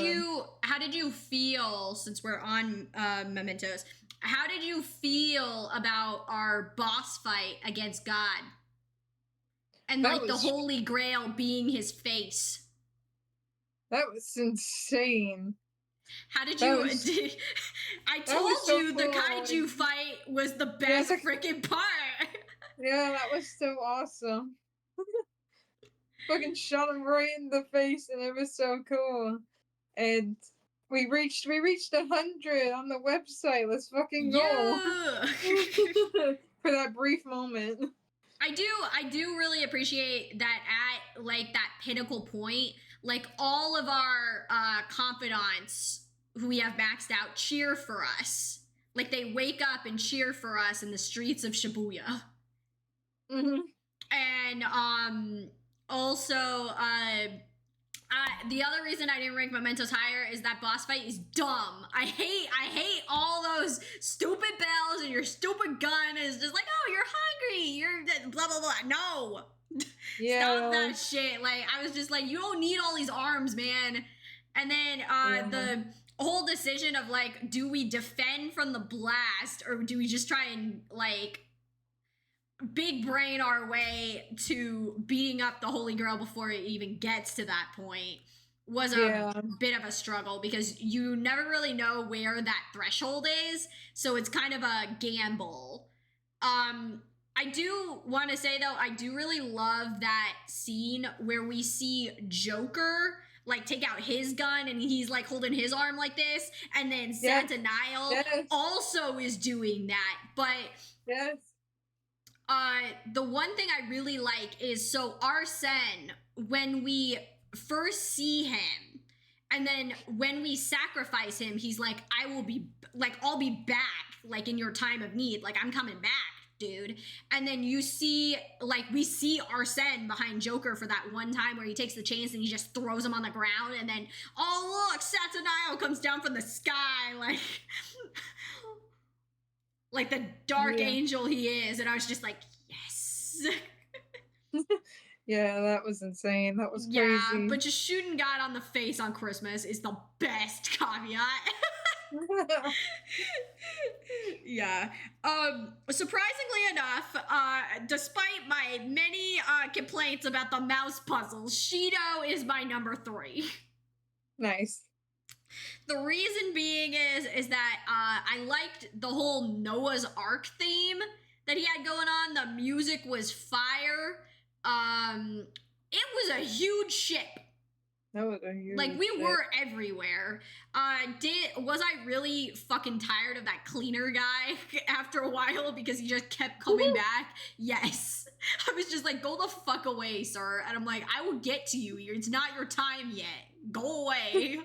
you feel, since we're on Mementos, how did you feel about our boss fight against God? And like the Holy Grail being his face.
That was insane.
How did you I told you the kaiju fight was the best freaking part.
Yeah, that was so awesome. Fucking shot him right in the face, and it was so cool. And we reached 100 on the website. Let's fucking go. Yeah. For that brief moment.
I do really appreciate that at like that pinnacle point, like all of our confidants who we have maxed out cheer for us. Like they wake up and cheer for us in the streets of Shibuya. And also the other reason I didn't rank Mementos higher is that boss fight is dumb. I hate all those stupid bells and your stupid gun is just like, oh, you're hungry, you're blah blah blah. No. Yeah. Stop that shit. Like I was just like, you don't need all these arms, man. And then the whole decision of like, do we defend from the blast or do we just try and like big brain our way to beating up the Holy Grail before it even gets to that point was a bit of a struggle because you never really know where that threshold is, so it's kind of a gamble. I do want to say though, I do really love that scene where we see Joker like take out his gun and he's like holding his arm like this, and then Santa Nile also is doing that, but the one thing I really like is, so Arsene, when we first see him, and then when we sacrifice him, he's like, I'll be back, like, in your time of need. Like, I'm coming back, dude. And then you see, like, we see Arsene behind Joker for that one time where he takes the chains and he just throws them on the ground, and then, oh, look, Saturnine comes down from the sky, like the dark angel he is. And I was just like, yes.
Yeah, that was insane. That was crazy.
Yeah, but just shooting God on the face on Christmas is the best caveat. Yeah. Surprisingly enough, despite my many complaints about the mouse puzzles, Shido is my number 3.
Nice.
The reason being is that I liked the whole Noah's Ark theme that he had going on. The music was fire. It was a huge ship.
That was a huge
Like, we
ship.
were everywhere. Was I really fucking tired of that cleaner guy after a while because he just kept coming back? Yes. I was just like, go the fuck away, sir. And I'm like, I will get to you. It's not your time yet. Go away.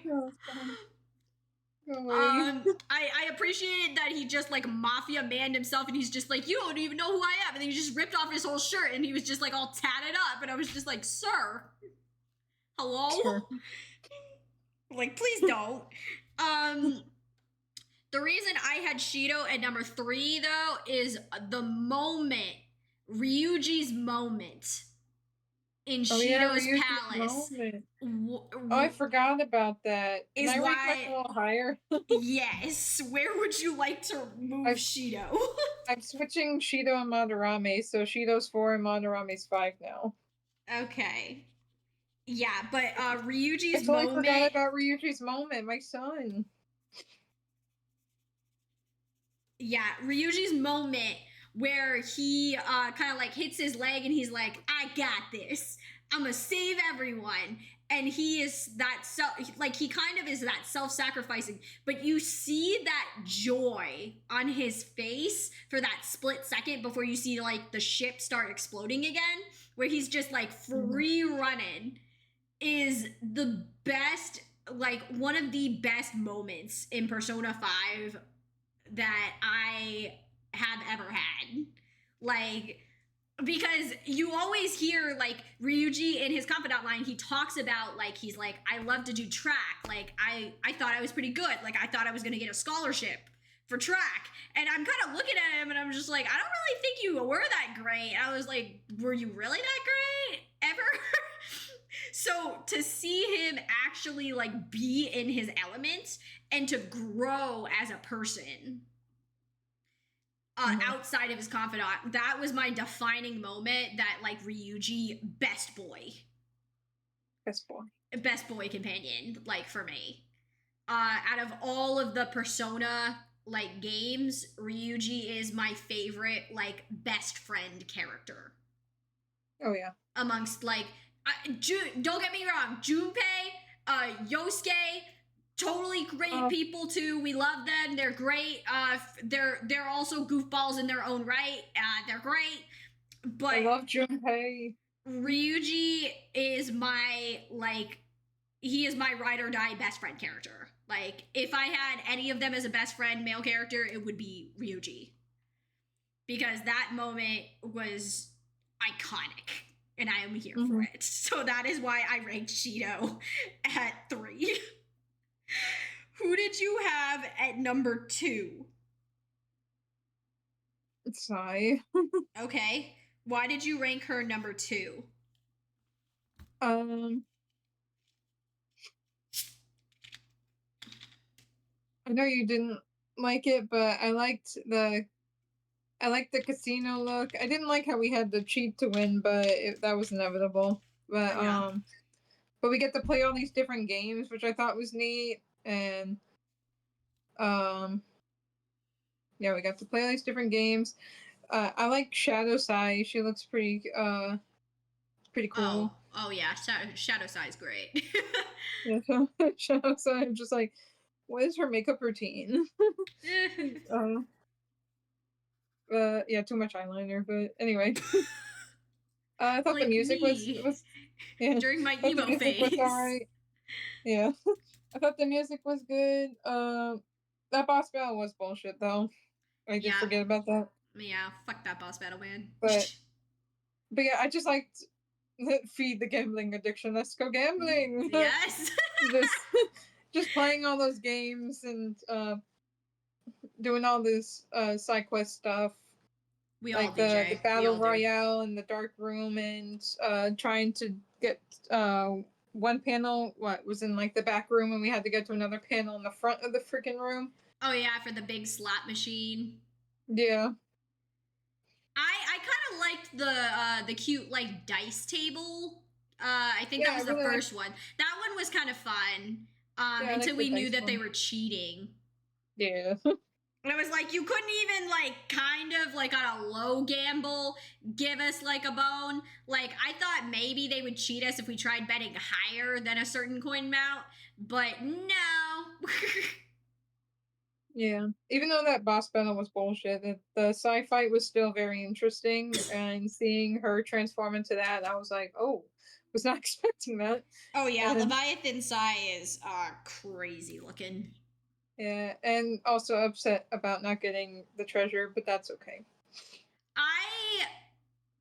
I appreciated that he just, like, mafia manned himself, and he's just like, you don't even know who I am. And then he just ripped off his whole shirt, and he was just, like, all tatted up. And I was just like, sir, hello? Sure. Like, please don't. The reason I had Shido at number 3, though, is the moment, Ryuji's moment in Shido's palace.
I forgot about that. Can I rank a little higher?
Yes. Where would you like to move Shido?
I'm switching Shido and Madarame, so Shido's 4 and Madarame's 5 now.
Okay. Yeah, but Ryuji's moment.
I forgot about Ryuji's moment, my son.
Yeah, Ryuji's moment where he kind of like hits his leg and he's like, I got this. I'm gonna save everyone. And he is that he kind of is that self-sacrificing, but you see that joy on his face for that split second before you see, like, the ship start exploding again, where he's just, like, free running, is the best, like, one of the best moments in Persona 5 that I have ever had. Like, because you always hear, like, Ryuji in his confidant line, he talks about, like, he's like, I love to do track. Like, I thought I was pretty good. Like, I thought I was going to get a scholarship for track. And I'm kind of looking at him and I'm just like, I don't really think you were that great. I was like, were you really that great? Ever? So to see him actually, like, be in his element and to grow as a person outside of his confidant, that was my defining moment that, like, Ryuji, best boy companion, like, for me. Out of all of the Persona, like, games, Ryuji is my favorite, like, best friend character.
Oh, yeah.
Amongst, like, don't get me wrong, Junpei, Yosuke, totally great people too. We love them. They're great. They're also goofballs in their own right. They're great. But
I love Junpei.
Ryuji is my, like, he is my ride or die best friend character. Like, if I had any of them as a best friend male character, it would be Ryuji. Because that moment was iconic. And I am here for it. So that is why I ranked Shido at 3. Who did you have at number 2?
Sai.
Okay. Why did you rank her number 2?
I know you didn't like it, but I liked the casino look. I didn't like how we had to cheat to win, but that was inevitable. But but we get to play all these different games, which I thought was neat. And yeah, we got to play all these different games. I like Shadow Sai. She looks pretty cool.
Oh yeah, Shadow Sai is great.
Yeah, Shadow Sai. I'm just like, what is her makeup routine? Yeah, too much eyeliner. But anyway, I thought like the music was Yeah.
during my
But the
emo
music was
phase.
alright. Yeah. I thought the music was good. That boss battle was bullshit though. I did
Yeah,
forget about that.
yeah, fuck that boss battle, man.
But yeah, I just liked feed the gambling addiction. Let's go gambling.
Yes.
just just playing all those games and doing all this side quest stuff.
We all
Like
do,
the
Jay. We
battle
all do.
royale in the dark room and trying to get one panel what was in like the back room and we had to get to another panel in the front of the freaking room.
Oh yeah, for the big slot machine.
Yeah.
I kind of liked the cute like dice table. I think that
Yeah,
was
I
the
really
first one. That one was kind of fun.
Yeah, I
Until
like the
we knew
dice
that they
one.
were cheating.
Yeah.
And it was like you couldn't even like kind of like on a low gamble give us like a bone. Like I thought maybe they would cheat us if we tried betting higher than a certain coin amount, but no.
Yeah. Even though that boss battle was bullshit, the sci-fi was still very interesting and seeing her transform into that, I was like, "Oh, was not expecting that."
Oh yeah,
And
Leviathan Sai is crazy looking.
yeah, and also upset about not getting the treasure, but that's okay.
I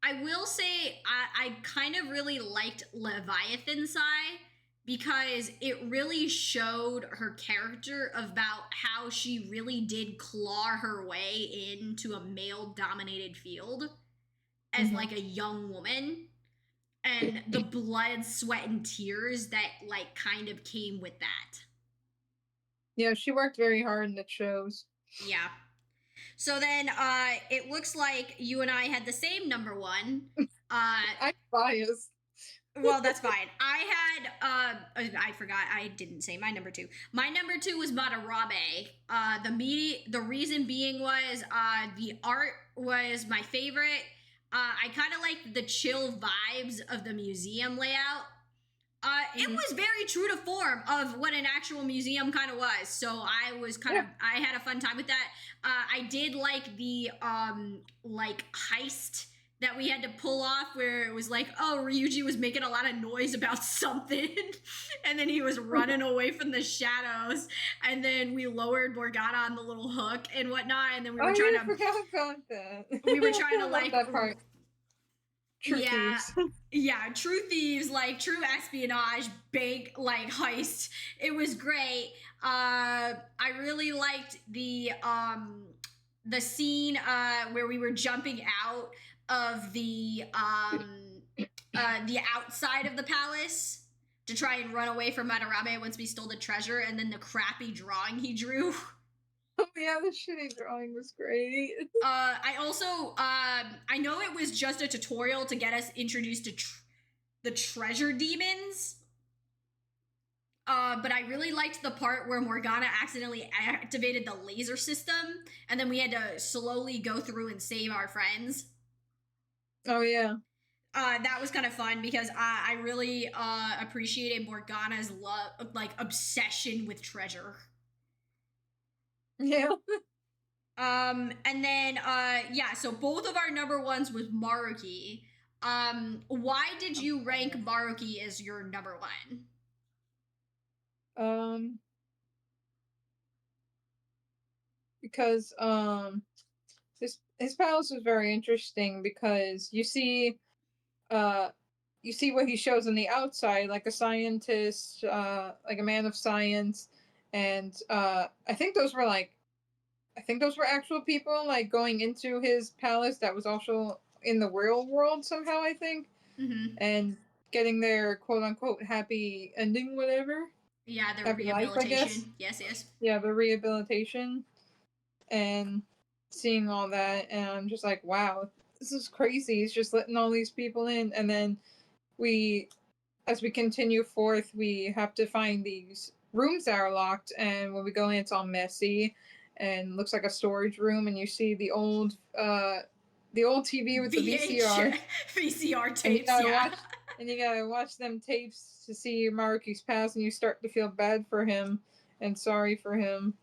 I will say I kind of really liked Leviathan Sai because it really showed her character about how she really did claw her way into a male dominated field as
Mhm.
like a young woman, and the blood, sweat, and tears that like kind of came with that.
Yeah, she worked very hard and it shows.
Yeah. So then it looks like you and I had the same number one.
I'm biased.
Well, that's fine. I had I forgot I didn't say my number 2. My number 2 was Matarabe. The reason being was the art was my favorite. I kind of liked the chill vibes of the museum layout. It was very true to form of what an actual museum kind of was. So I was I had a fun time with that. I did like the like heist that we had to pull off where it was like, oh, Ryuji was making a lot of noise about something and then he was running away from the shadows and then we lowered Morgana on the little hook and whatnot and then we were trying to
forgot about that.
we were trying to
I love
like
that part. True
yeah,
thieves.
yeah, true thieves, like true espionage, big like heist. It was great. I really liked the scene where we were jumping out of the outside of the palace to try and run away from Matarabe once we stole the treasure, and then the crappy drawing he drew.
Oh yeah, the shitty drawing was great.
I also I know it was just a tutorial to get us introduced to the treasure demons. But I really liked the part where Morgana accidentally activated the laser system, and then we had to slowly go through and save our friends.
Oh yeah.
That was kind of fun because I really appreciated Morgana's love, like obsession with treasure.
Yeah.
And then yeah, so both of our number ones was Maruki. Why did you rank Maruki as your number 1?
Because his palace was very interesting because you see what he shows on the outside, like a scientist, like a man of science, and I think those were actual people like going into his palace that was also in the real world somehow, I think, and getting their quote unquote happy ending, whatever.
Yeah, the
Happy life, I guess.
rehabilitation. Yes, yes.
Yeah, the rehabilitation, and seeing all that, and I'm just like, wow, this is crazy. He's just letting all these people in, and then as we continue forth, we have to find these rooms that are locked, and when we go in, it's all messy and looks like a storage room, and you see the old TV with the VCR.
VCR tapes,
and you gotta
yeah.
watch them tapes to see Maruki's past, and you start to feel bad for him and sorry for him.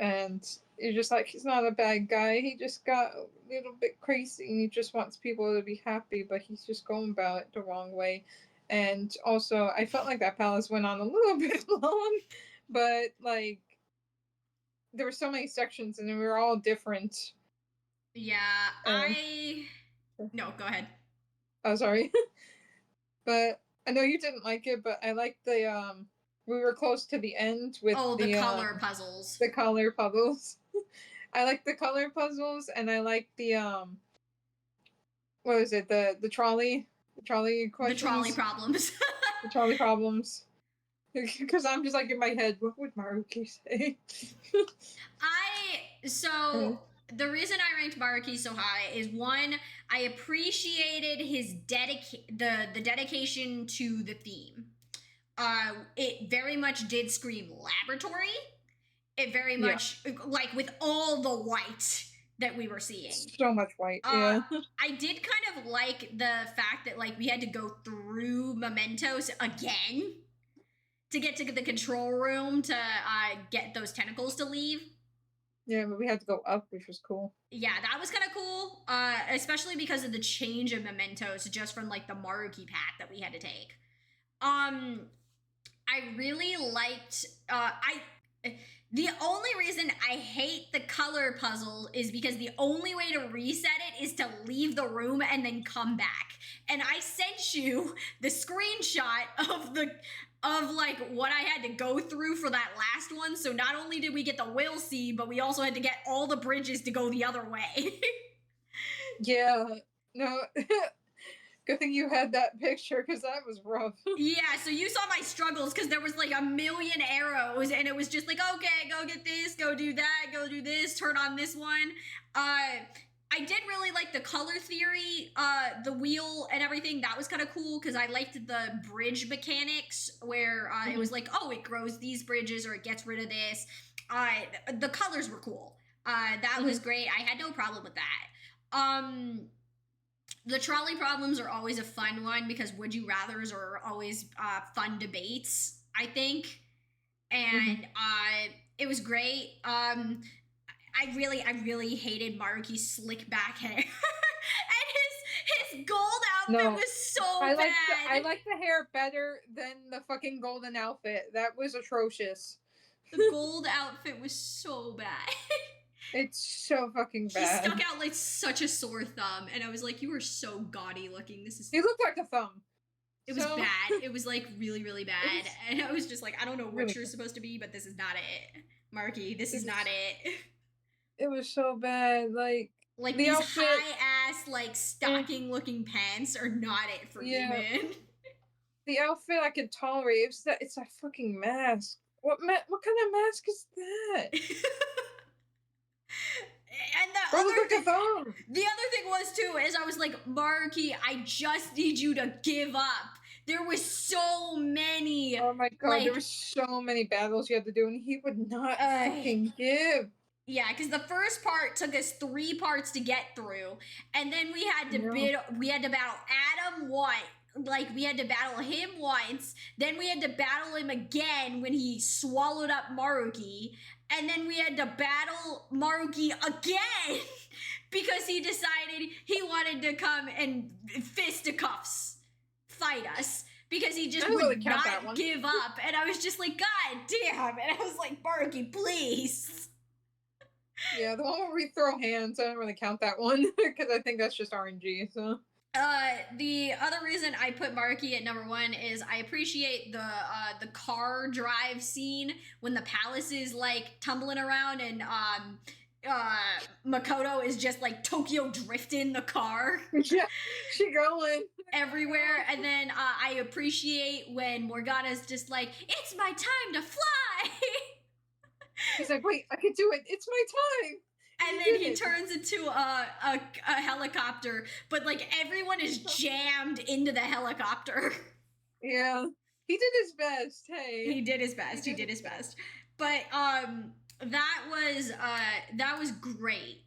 and you're just like, he's not a bad guy. He just got a little bit crazy, and he just wants people to be happy, but he's just going about it the wrong way. And also, I felt like that palace went on a little bit long, but like there were so many sections, and they were all different.
Yeah, no, go ahead.
Oh, sorry. But I know you didn't like it, but I liked the we were close to the end with
the color puzzles.
The color puzzles. I like the color puzzles, and I like the what was it? The trolley questions.
The trolley problems.
The trolley problems. Because I'm just like in my head, what would Maruki say?
The reason I ranked Maruki so high is one, I appreciated his the dedication to the theme. It very much did scream laboratory. It very much like with all the white that we were seeing.
So much white. Yeah.
I did kind of like the fact that like we had to go through mementos again to get to the control room to get those tentacles to leave.
Yeah, but we had to go up, which was cool.
Yeah, that was kind of cool, especially because of the change of mementos just from like the Maruki path that we had to take. I really liked. The only reason I hate the color puzzle is because the only way to reset it is to leave the room and then come back. And I sent you the screenshot of like what I had to go through for that last one. So not only did we get the will see, but we also had to get all the bridges to go the other way.
Yeah. No. Good thing you had that picture, because that was rough.
Yeah, so you saw my struggles, because there was like a million arrows, and it was just like, okay, go get this, go do that, go do this, turn on this one. I did really like the color theory, the wheel and everything. That was kind of cool, because I liked the bridge mechanics, where it was like, oh, it grows these bridges, or it gets rid of this. The colors were cool. That was great. I had no problem with that. The trolley problems are always a fun one, because would you rathers are always fun debates, I think. And it was great. I really hated Maruki's slick back hair. And his gold outfit was so bad.
I like the hair better than the fucking golden outfit. That was atrocious.
The gold outfit was so bad.
It's so fucking bad.
He stuck out like such a sore thumb, and I was like, you are so gaudy looking.
He looked like a thumb.
It was bad. It was like really, really bad. And I was just like, I don't know what you're supposed to be, but this is not it. Maruki, this is not it.
It was so bad. Like
the these outfit, high-ass, like, stocking-looking pants are not it for you, man.
The outfit I could tolerate. It's that fucking mask. What kind of mask is that?
And the other thing was too is I was like, Maruki, I just need you to give up. There was so many.
Oh my god, there were so many battles you had to do, and he would not fucking give.
Yeah, because the first part took us 3 parts to get through, and then we had to battle Adam White. Like, we had to battle him once, then we had to battle him again when he swallowed up Maruki, and then we had to battle Maruki again because he decided he wanted to come and fisticuffs fight us because he just would not give up. And I was just like, God damn. And I was like, Maruki, please.
Yeah, the one where we throw hands, I don't really count that one because I think that's just RNG, so...
The other reason I put Maruki at number 1 is I appreciate the car drive scene when the palace is like tumbling around and Makoto is just like Tokyo drifting the car.
Yeah, she going
everywhere. And then I appreciate when Morgana's just like, it's my time to fly.
He's like, wait, I can do it. It's my time.
And then he turns into a helicopter, but like everyone is jammed into the helicopter.
Yeah, he did his best. Hey,
he did his best. He did his best. But that was great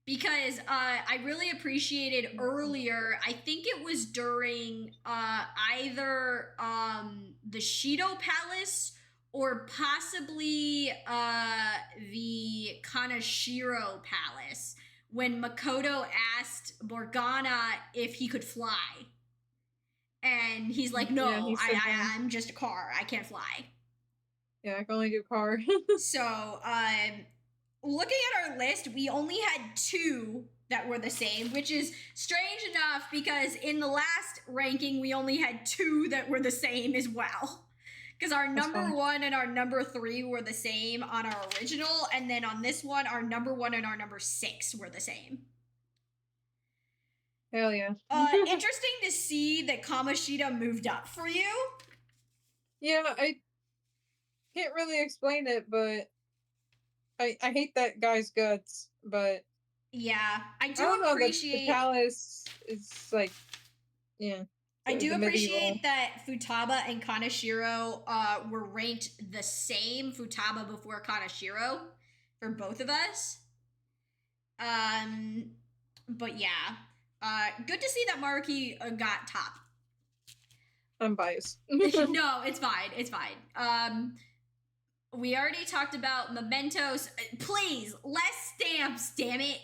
because I really appreciated earlier. I think it was during either the Shido Palace or possibly the Kanashiro Palace when Makoto asked Morgana if he could fly. And he's like, no,
Yeah, he said that.
I'm just a car. I can't fly.
Yeah, I can only do car.
So, looking at our list, we only had 2 that were the same, which is strange enough because in the last ranking, we only had 2 that were the same as well. Because our
That's
number
fine.
1 and our number 3 were the same on our original, and then on this one, our number 1 and our number 6 were the same.
Hell yeah.
Interesting to see that Kamoshida moved up for you.
Yeah, I can't really explain it, but I hate that guy's guts, but
yeah, I do
don't know,
appreciate
the palace is like, yeah.
I do appreciate
medieval.
that Futaba and Kanashiro were ranked the same. Futaba before Kanashiro for both of us. But yeah, good to see that Maruki got top.
I'm biased.
No, it's fine. It's fine. We already talked about mementos. Please, less stamps, damn it.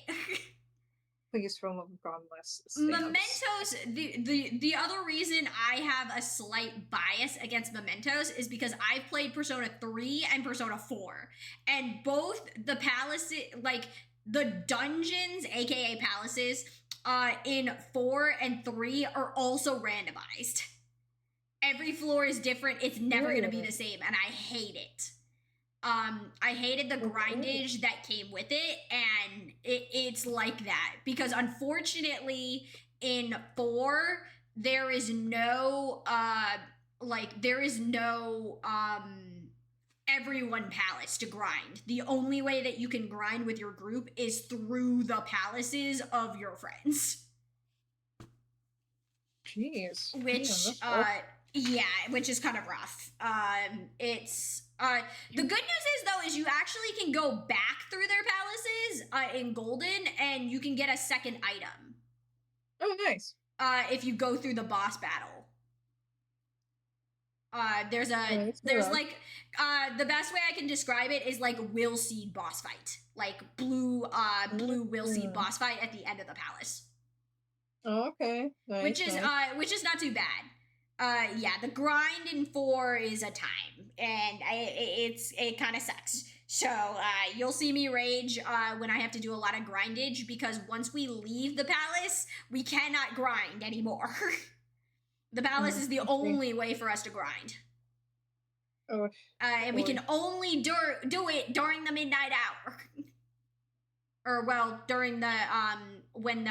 Please, for love of God, less stamps.
Mementos, the other reason I have a slight bias against Mementos is because I've played Persona 3 and Persona 4. And both the palaces, like the dungeons, aka palaces, in 4 and 3 are also randomized. Every floor is different. It's never going to be the same, and I hate it. I hated the grindage that came with it, and it's like that because unfortunately in 4 there is no everyone palace to grind. The only way that you can grind with your group is through the palaces of your friends.
Jeez.
Which which is kind of rough. It's the good news is though is you actually can go back through their palaces in Golden and you can get a second item.
Oh, nice.
If you go through the boss battle. There's like the best way I can describe it is like will seed boss fight. Like blue will seed boss fight at the end of the palace.
Oh, okay. Nice,
which is not too bad. Yeah, the grind in 4 is a time, and it kind of sucks. So you'll see me rage when I have to do a lot of grindage because once we leave the palace, we cannot grind anymore. The palace is the only way for us to grind.
Oh,
and we can only do it during the midnight hour, or well, during the when the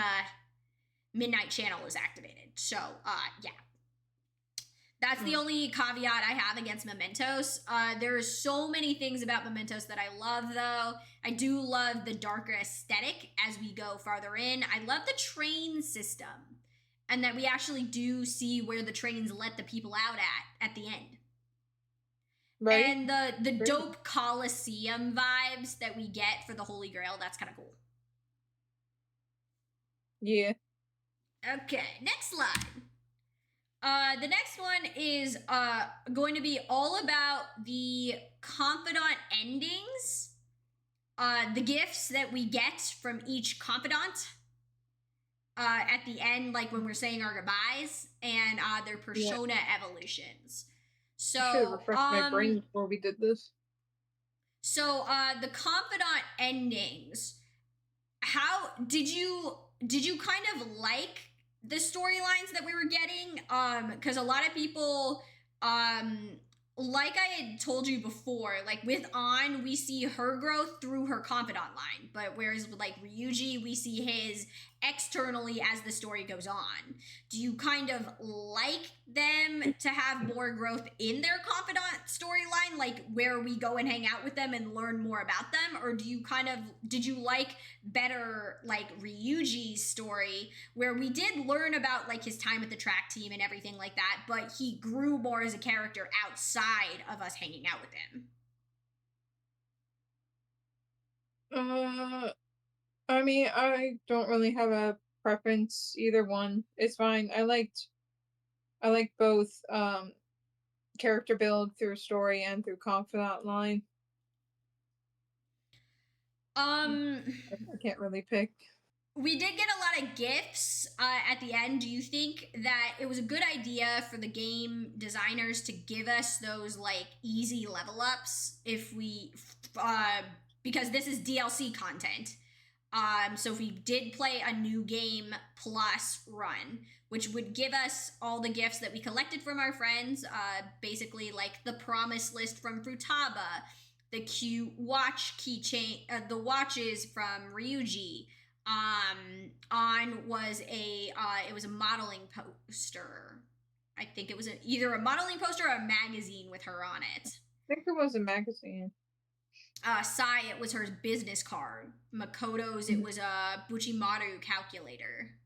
midnight channel is activated. So yeah. That's the only caveat I have against Mementos. There's so many things about Mementos that I love, though. I do love the darker aesthetic as we go farther in. I love the train system, and that we actually do see where the trains let the people out at the end. Right. And the dope Colosseum vibes that we get for the Holy Grail, that's kind of cool.
Yeah.
Okay, next slide. The next one is going to be all about the confidant endings, the gifts that we get from each confidant at the end, like when we're saying our goodbyes, and their persona evolutions. So
I should have refreshed my brain before we did this.
So the confidant endings, how did you kind of like the storylines that we were getting? Because a lot of people, like I had told you before, like with An, we see her growth through her confidant line, but whereas with like Ryuji, we see his externally as the story goes on. Do you kind of like them to have more growth in their confidant storyline, like where we go and hang out with them and learn more about them? Or did you like better like Ryuji's story where we did learn about like his time with the track team and everything like that, but he grew more as a character outside of us hanging out with
him? I mean, I don't really have a preference, either one. It's fine. I liked both character build through story and through confidant line. I can't really pick.
We did get a lot of gifts at the end. Do you think that it was a good idea for the game designers to give us those like easy level ups if we, because this is DLC content. So if we did play a new game plus run, which would give us all the gifts that we collected from our friends, basically like the promise list from Futaba, the cute watch keychain, the watches from Ryuji. On was it was a modeling poster. I think it was either a modeling poster or a magazine with her on it.
I think it was a magazine.
Sai, it was her business card. Makoto's, it was a Buchimaru calculator.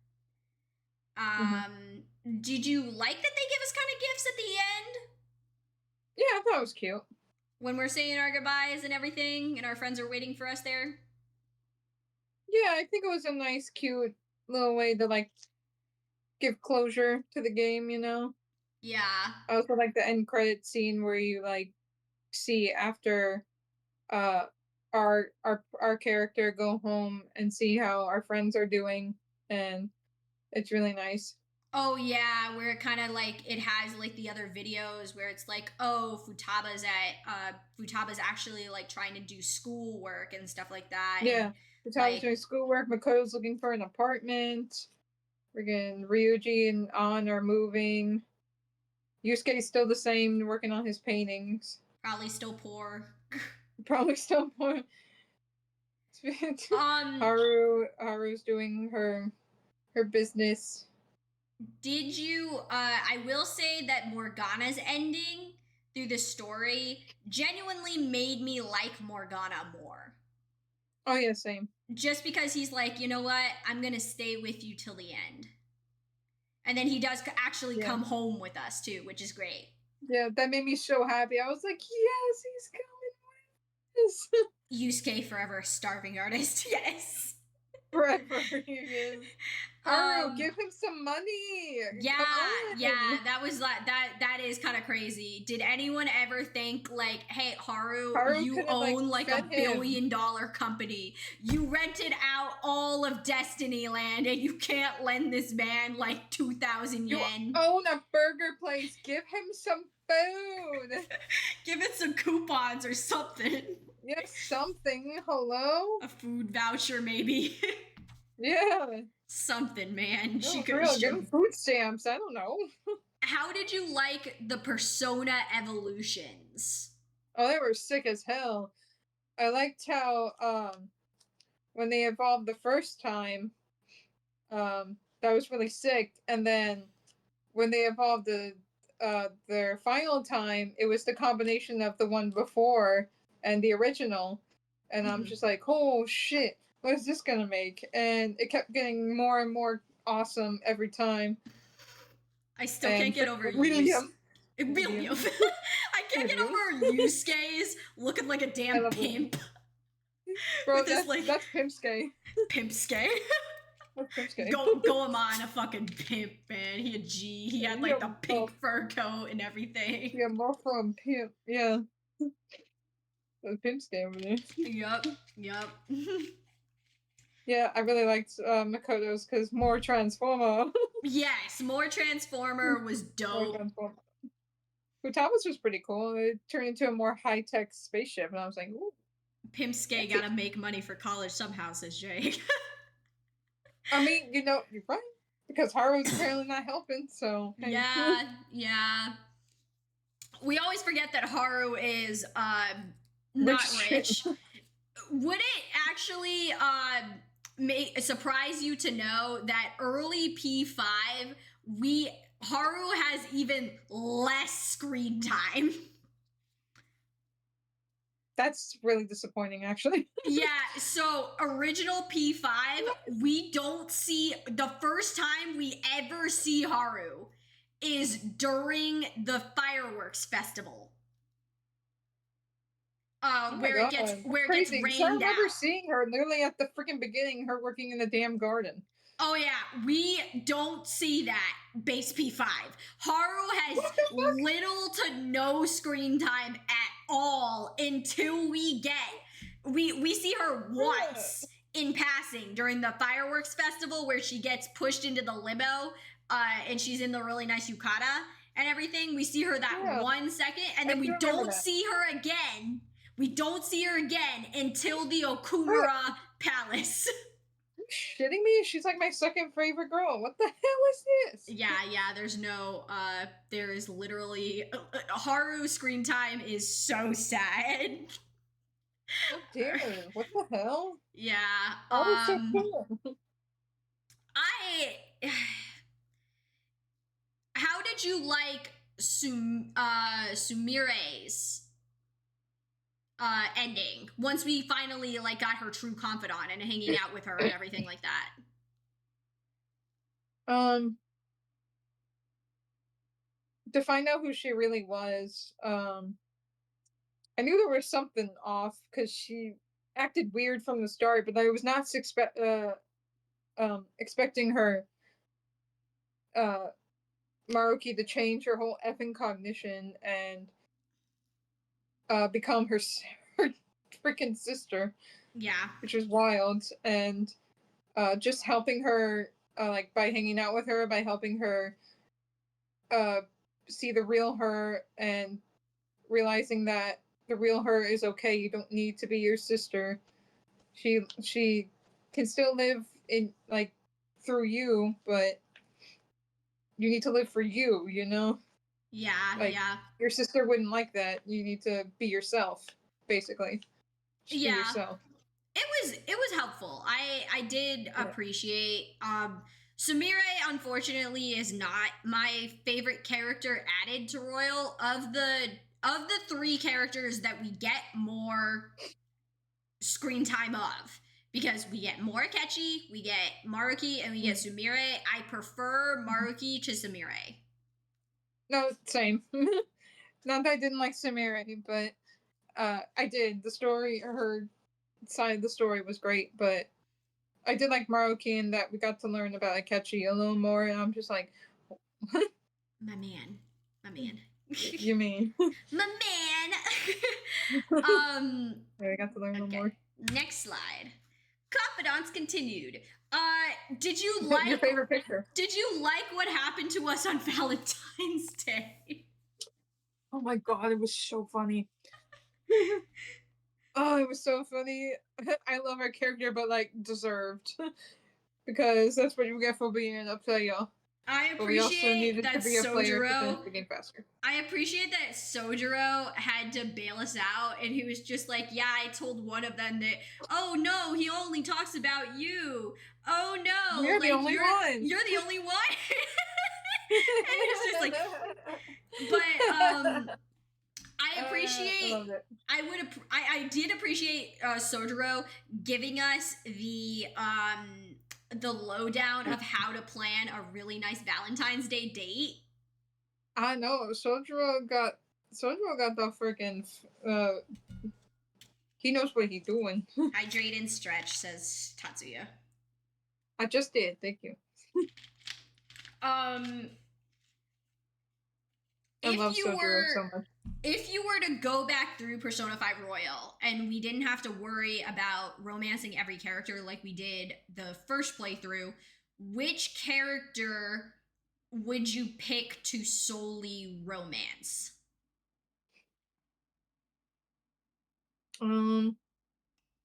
Did you like that they give us kind of gifts at the end?
Yeah, I thought it was cute.
When we're saying our goodbyes and everything, and our friends are waiting for us there?
Yeah, I think it was a nice, cute little way to, like, give closure to the game, you know?
Yeah.
I also like the end credit scene where you, like, see after our character go home and see how our friends are doing, and it's really nice.
Oh yeah, where it kind of like it has like the other videos where it's like, oh, Futaba's actually like trying to do schoolwork and stuff like that.
Yeah, Futaba's doing schoolwork. Makoto's looking for an apartment. Friggin' Ryuji and An are moving. Yusuke's still the same, working on his paintings.
Probably still poor.
Probably still poor. Haru's doing her business.
Did you I will say that Morgana's ending through the story genuinely made me like Morgana more.
Oh yeah, same.
Just because he's like, you know what, I'm gonna stay with you till the end. And then he does actually come home with us too, which is great.
Yeah, that made me so happy. I was like, yes, he's coming with us.
Yusuke forever starving artist, yes.
Forever he is. Haru, give him some money.
Yeah, that was like that is kind of crazy. Did anyone ever think like, hey, Haru you own like $1 billion company. You rented out all of Destinyland and you can't lend this man like 2,000 yen.
You own a burger place. Give him some food.
Give it some coupons or something.
Yeah, something. Hello?
A food voucher maybe.
Yeah.
Something, man.
No, she could give him food stamps. I don't know.
How did you like the Persona evolutions?
Oh, they were sick as hell. I liked how when they evolved the first time, that was really sick. And then when they evolved their final time, it was the combination of the one before and the original. And I'm just like, oh shit. What is this gonna make? And it kept getting more and more awesome every time.
I still can't get over William. I can't get over Yusuke's looking like a damn pimp.
Bro, that's Pimpsuke.
Pimpsuke?
Pimpsuke.
Go him on a fucking pimp, man. He a G. He had like the pink fur coat and everything.
Yeah, more from pimp. Yeah. The Pimpsuke over there.
Yup.
Yeah, I really liked Makoto's because more Transformer.
Yes, more Transformer was dope.
Futaba's was pretty cool. It turned into a more high-tech spaceship, and I was like, ooh.
Pimpsuke gotta make money for college somehow, says Jake.
I mean, you know, you're right. Because Haru's apparently not helping, so... Hey.
Yeah. We always forget that Haru is, not rich. Would it actually, surprise you to know that early P5, Haru has even less screen time?
That's really disappointing, actually.
Yeah, so original P5, we don't see, the first time we ever see Haru is during the fireworks festival. Where it gets rained out.
I remember seeing her literally at the freaking beginning, her working in the damn garden.
Oh yeah, we don't see that base P5. Haru has little to no screen time at all until we get we see her once in passing during the fireworks festival where she gets pushed into the limo and she's in the really nice yukata and everything. We see her that 1 second, and then we don't see her again. We don't see her again until the Okumura Palace.
Shitting me? She's like my second favorite girl. What the hell is this?
Yeah, there's no there is literally Haru screen time is so sad.
Oh dear, what the hell?
Yeah.
So cool.
How did you like Sumire's ending once we finally like got her true confidant and hanging out with her and everything like that?
To find out who she really was, I knew there was something off because she acted weird from the start, but I was not expecting her Maruki to change her whole effing cognition and become her freaking sister.
Yeah.
Which was wild. And just helping her, like, by hanging out with her, by helping her see the real her and realizing that the real her is okay. You don't need to be your sister. She can still live in, like, through you, but you need to live for you, you know?
Yeah,
like,
yeah.
Your sister wouldn't like that. You need to be yourself, basically. Just be yourself.
It was helpful. I did appreciate Sumire unfortunately is not my favorite character added to Royal. Of the 3 characters that we get more screen time of, because we get more Akechi, we get Maruki, and we get Sumire. I prefer Maruki to Sumire.
No, same. Not that I didn't like Sumire, but I did. The story, her side of the story was great, but I did like Maruki in that we got to learn about Akechi a little more, and I'm just like,
my man.
You mean?
My man.
I got to learn a little more.
Next slide. Confidants continued. Did you like
your favorite picture?
Did you like what happened to us on Valentine's Day?
Oh my god, it was so funny. Oh, it was so funny. I love our character, but like deserved. Because that's what you get for being a player.
I appreciate that Sojiro.
Faster.
I appreciate that Sojiro had to bail us out, and he was just like, "Yeah, I told one of them that. Oh no, he only talks about you. Oh no,
you're the only one.
You're the only one." And he was just like, but I appreciate. I did appreciate Sojiro giving us the lowdown of how to plan a really nice Valentine's Day date.
I know Sojiro got the freaking. He knows what he's doing.
Hydrate and stretch, says Tatsuya.
I just did. Thank you. I love Sojiro so much.
If you were to go back through Persona 5 Royal and we didn't have to worry about romancing every character like we did the first playthrough, which character would you pick to solely romance?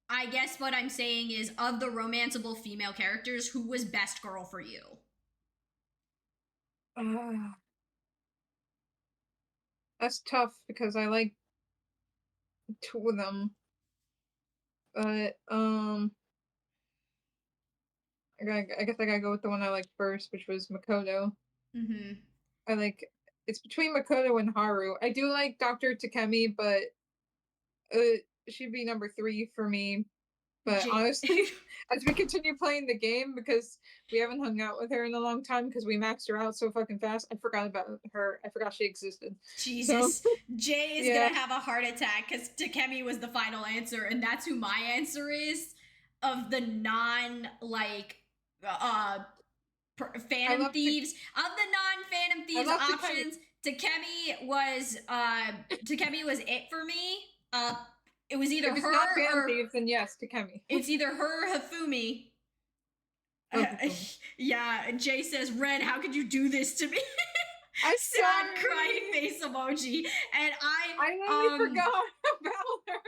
I guess what I'm saying is, of the romanceable female characters, who was best girl for you?
That's tough because I like 2 of them. But I guess I gotta go with the one I liked first, which was Makoto.
Mm-hmm.
It's between Makoto and Haru. I do like Dr. Takemi, but she'd be number 3 for me. But honestly, as we continue playing the game, because we haven't hung out with her in a long time because we maxed her out so fucking fast, I forgot about her. I forgot she existed.
Jesus. So, Jay is gonna have a heart attack because Takemi was the final answer, and that's who my answer is. Of the non, like, Phantom Thieves. Of the non-Phantom Thieves options, Takemi was it for me. it was either
If it's
her
not Phantom
or
Thieves, then yes, Takemi.
it's either her or Hifumi.
Oh, Hifumi.
Yeah, Jay says, Ren, how could you do this to me?
I'm
Sad
sorry.
crying face emoji. And
I nearly forgot about her.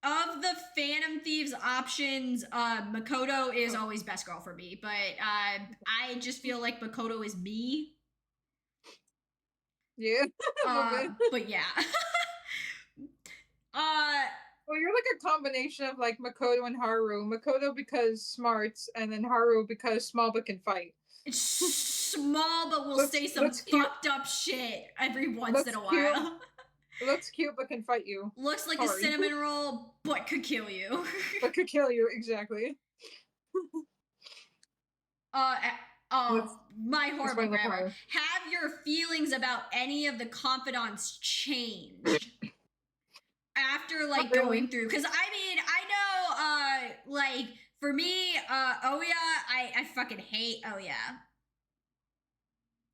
Of the Phantom Thieves options, Makoto is always best girl for me, but I just feel like Makoto is me.
Yeah.
But yeah.
Well, you're like a combination of like Makoto and Haru. Makoto because smarts, and then Haru because small but can fight.
Small but will say some fucked up shit every once in a while.
Looks cute but can fight you.
Looks like a cinnamon roll but could kill you.
But could kill you, exactly.
My horrible grammar. Have your feelings about any of the confidants changed after like going through? Because I mean, I know, like for me, Oya, I fucking hate Oya.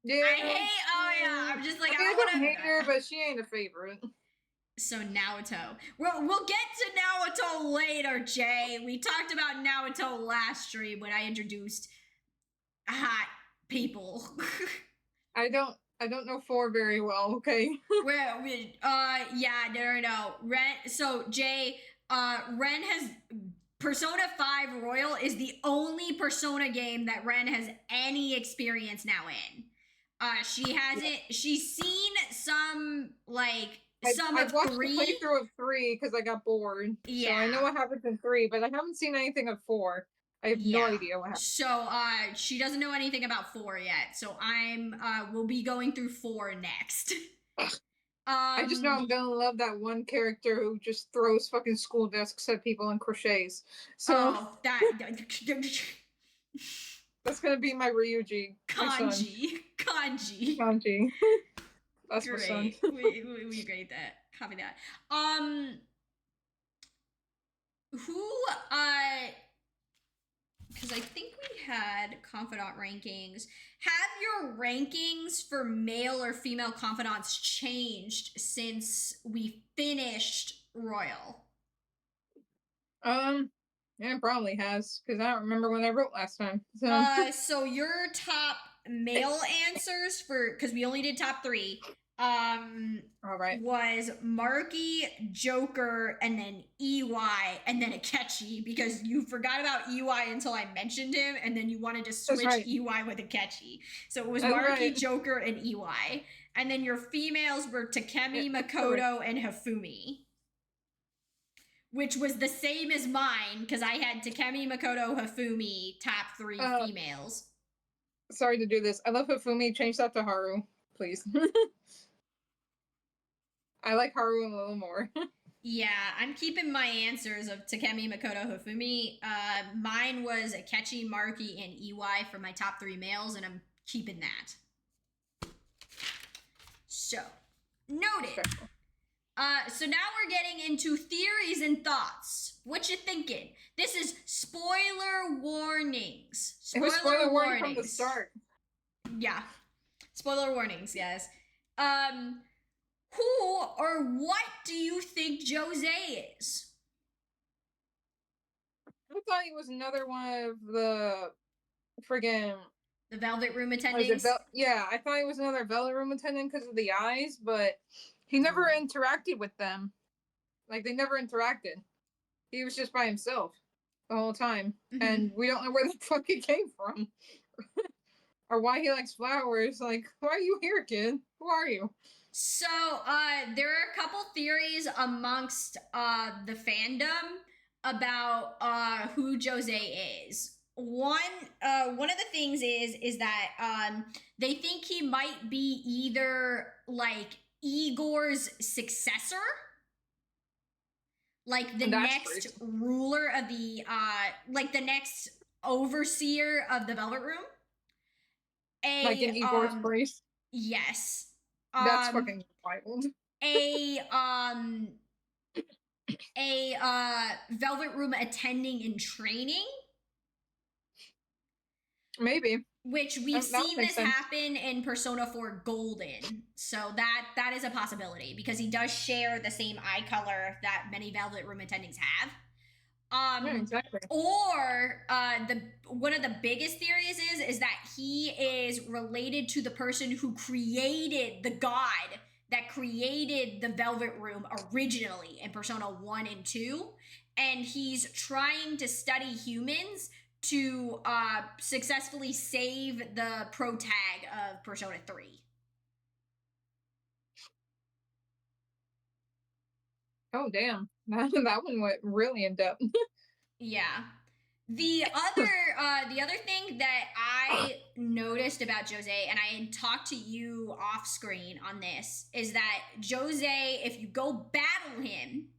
Yeah,
I hate Oya. I'm just like,
I don't hate her, but she ain't a favorite.
So Naoto. We'll get to Naoto later, Jay. We talked about Naoto last stream when I introduced hot people. I don't
know 4 very well, okay?
No. Ren, so Jay, Ren has Persona 5 Royal is the only Persona game that Ren has any experience now in. She hasn't. She's seen some like some
I
of
watched
3.
the playthrough of 3 because I got bored. Yeah. So I know what happens in 3, but I haven't seen anything of 4. I have no idea what happens.
So she doesn't know anything about 4 yet. So we'll be going through 4 next.
I just know I'm gonna love that one character who just throws fucking school desks at people and crochets. So that's gonna be my Ryuji.
Kanji.
That's
great.
My son.
we agree that. Copy that. Because I think we had confidant rankings. Have your rankings for male or female confidants changed since we finished Royal?
Yeah, it probably has, because I don't remember when I wrote last time.
So your top male answers because we only did top 3.
All right.
Was Marky, Joker, and then EY, and then Akechi, because you forgot about EY until I mentioned him, and then you wanted to switch EY with Akechi. So it was Marky, Joker, and EY. And then your females were Takemi, Makoto, and Hifumi. Which was the same as mine, because I had Takemi, Makoto, Hifumi, top 3 females.
Sorry to do this. I love Hifumi. Change that to Haru, please. I like Haru a little more.
Yeah, I'm keeping my answers of Takemi, Makoto, Hifumi. Mine was Akechi, Marky, and EY for my top 3 males, and I'm keeping that. So, noted. So now we're getting into theories and thoughts. What you thinking? This is spoiler warnings.
Spoiler warning from the start.
Yeah. Spoiler warnings, yes. Who or what do you think Jose is?
I thought he was another one of the friggin'
the Velvet Room attendants.
Yeah, I thought he was another Velvet Room attendant because of the eyes, but he never interacted with them. Like, they never interacted. He was just by himself the whole time, and we don't know where the fuck he came from, or why he likes flowers. Like, why are you here, kid? Who are you?
So, there are a couple theories amongst the fandom about who Jose is. One of the things is that they think he might be either like Igor's successor, like the next ruler of the like the next overseer of the Velvet Room.
Like in Igor's place?
Yes.
That's fucking wild.
A Velvet Room attending in training.
Maybe.
Which we've
That would
seen
make
this
sense.
happen in Persona 4 Golden. So that is a possibility because he does share the same eye color that many Velvet Room attendings have.
Yeah, exactly.
Or the one of the biggest theories is that he is related to the person who created the god that created the Velvet Room originally in Persona 1 and 2, and he's trying to study humans to successfully save the pro tag of Persona 3.
Oh damn, that one went really in depth.
Yeah. The other thing that I noticed about Jose, and I had talked to you off screen on this, is that Jose, if you go battle him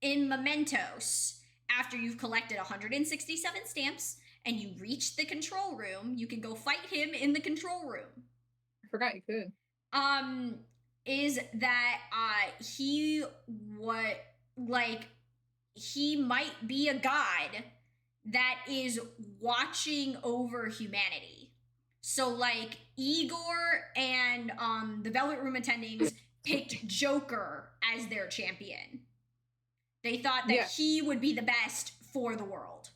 in Mementos after you've collected 167 stamps and you reach the control room, you can go fight him in the control room.
I forgot you could.
Is that he he might be a god that is watching over humanity. So like Igor and the Velvet Room attendings picked Joker as their champion. They thought that he would be the best for the world.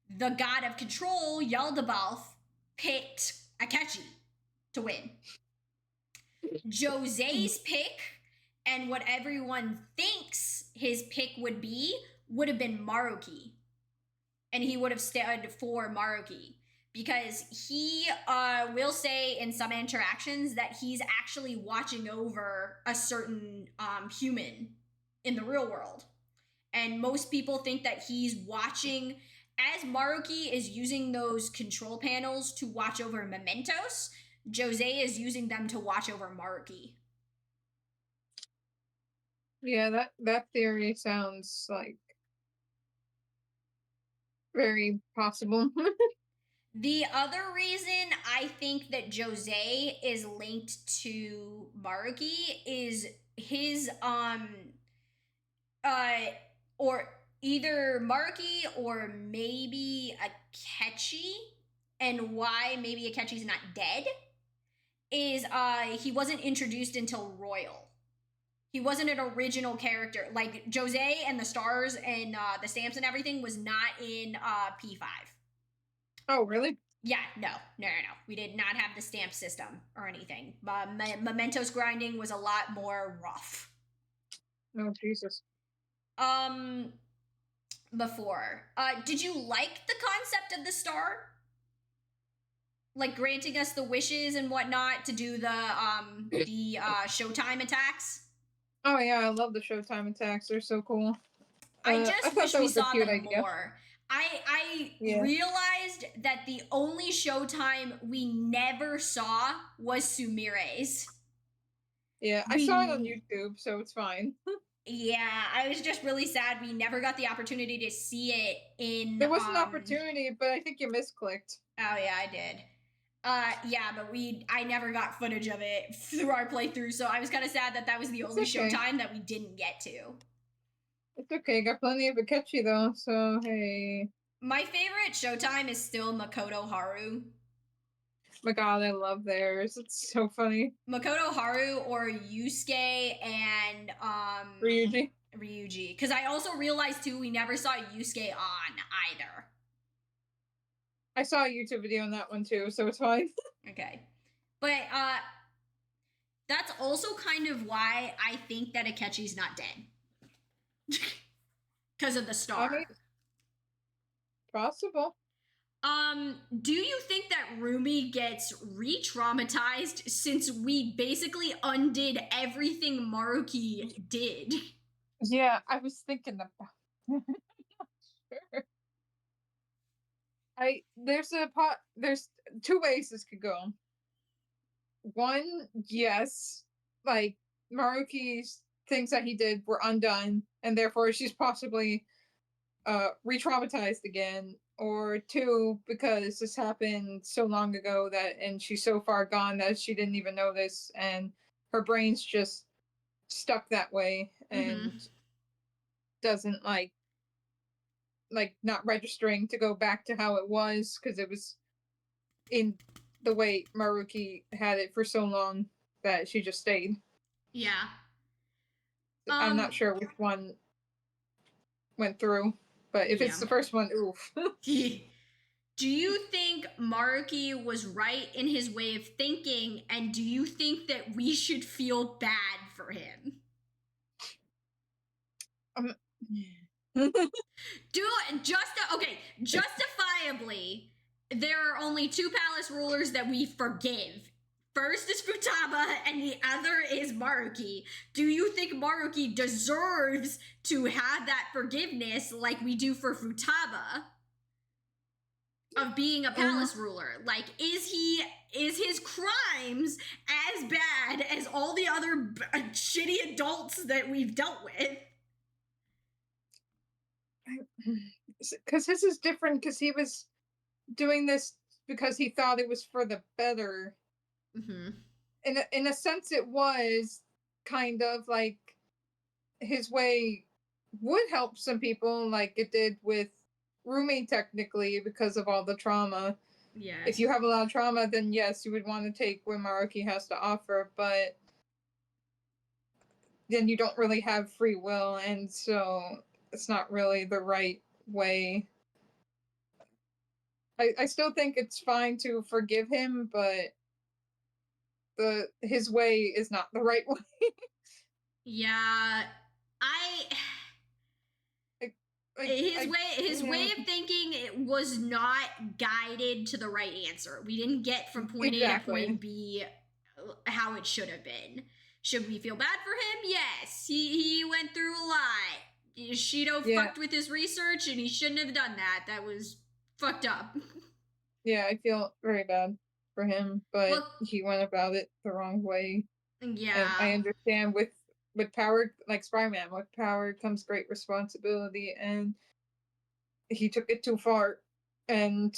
The god of control, Yaldabaoth, picked Akechi to win. Jose's pick and what everyone thinks his pick would have been Maruki. And he would have stood for Maruki because he will say in some interactions that he's actually watching over a certain human in the real world. And most people think that he's watching, as Maruki is using those control panels to watch over Mementos, Jose is using them to watch over Maruki.
Yeah, that theory sounds like very possible.
The other reason I think that Jose is linked to Maruki is his or either Maruki or maybe Akechi, and why maybe Akechi's not dead is he wasn't introduced until Royal. He wasn't an original character. Like Jose and the stars and the stamps and everything was not in P5.
Oh, really?
Yeah, no. We did not have the stamp system or anything. Mementos grinding was a lot more rough.
Oh, Jesus.
Before. Did you like the concept of the star? Like granting us the wishes and whatnot to do the Showtime attacks?
Oh yeah, I love the Showtime attacks. They're so cool.
I just wish we saw them
idea.
more. I realized that the only Showtime we never saw was Sumire's.
Yeah, I saw it on YouTube, so it's fine.
Yeah, I was just really sad we never got the opportunity to see it in.
There was an opportunity, but I think you misclicked.
Oh yeah, I did. Yeah, but I never got footage of it through our playthrough, so I was kind of sad that was the only Showtime that we didn't get to.
It's okay, got plenty of Akechi though, so hey.
My favorite Showtime is still Makoto Haru.
My god, I love theirs. It's so funny.
Makoto Haru or Yusuke and
Ryuji.
Because I also realized too we never saw Yusuke on either.
I saw a YouTube video on that one too, so it's fine.
Okay. But that's also kind of why I think that Akechi's not dead. Because of the star. I mean,
possible.
Do you think that Rumi gets re-traumatized since we basically undid everything Maruki did?
Yeah, I was thinking about sure. There's two ways this could go. One, yes, like Maruki's things that he did were undone, and therefore she's possibly re-traumatized again. Or two, because this happened so long ago and she's so far gone that she didn't even know this, and her brain's just stuck that way and doesn't like not registering to go back to how it was because it was in the way Maruki had it for so long that she just stayed.
Yeah.
I'm not sure which one went through, but if it's the first one, oof.
Do you think Maruki was right in his way of thinking, and do you think that we should feel bad for him? Justifiably, there are only two palace rulers that we forgive. First is Futaba, and the other is Maruki. Do you think Maruki deserves to have that forgiveness like we do for Futaba? Of being a palace ruler. Like, is his crimes as bad as all the other shitty adults that we've dealt with?
Because his is different, because he was doing this because he thought it was for the better.
Mm-hmm.
In a sense, it was kind of like his way would help some people, like it did with Rumi, technically, because of all the trauma.
Yes.
If you have a lot of trauma, then yes, you would want to take what Maruki has to offer, but then you don't really have free will, and so it's not really the right way. I still think it's fine to forgive him, but his way is not the right way.
Yeah, his way of thinking was not guided to the right answer. We didn't get from point A to point B how it should have been. Should we feel bad for him? Yes. He went through a lot. Shido fucked with his research, and he shouldn't have done that. That was fucked up.
Yeah, I feel very bad for him, but he went about it the wrong way.
Yeah.
And I understand with power, like Spider-Man, with power comes great responsibility, and he took it too far. And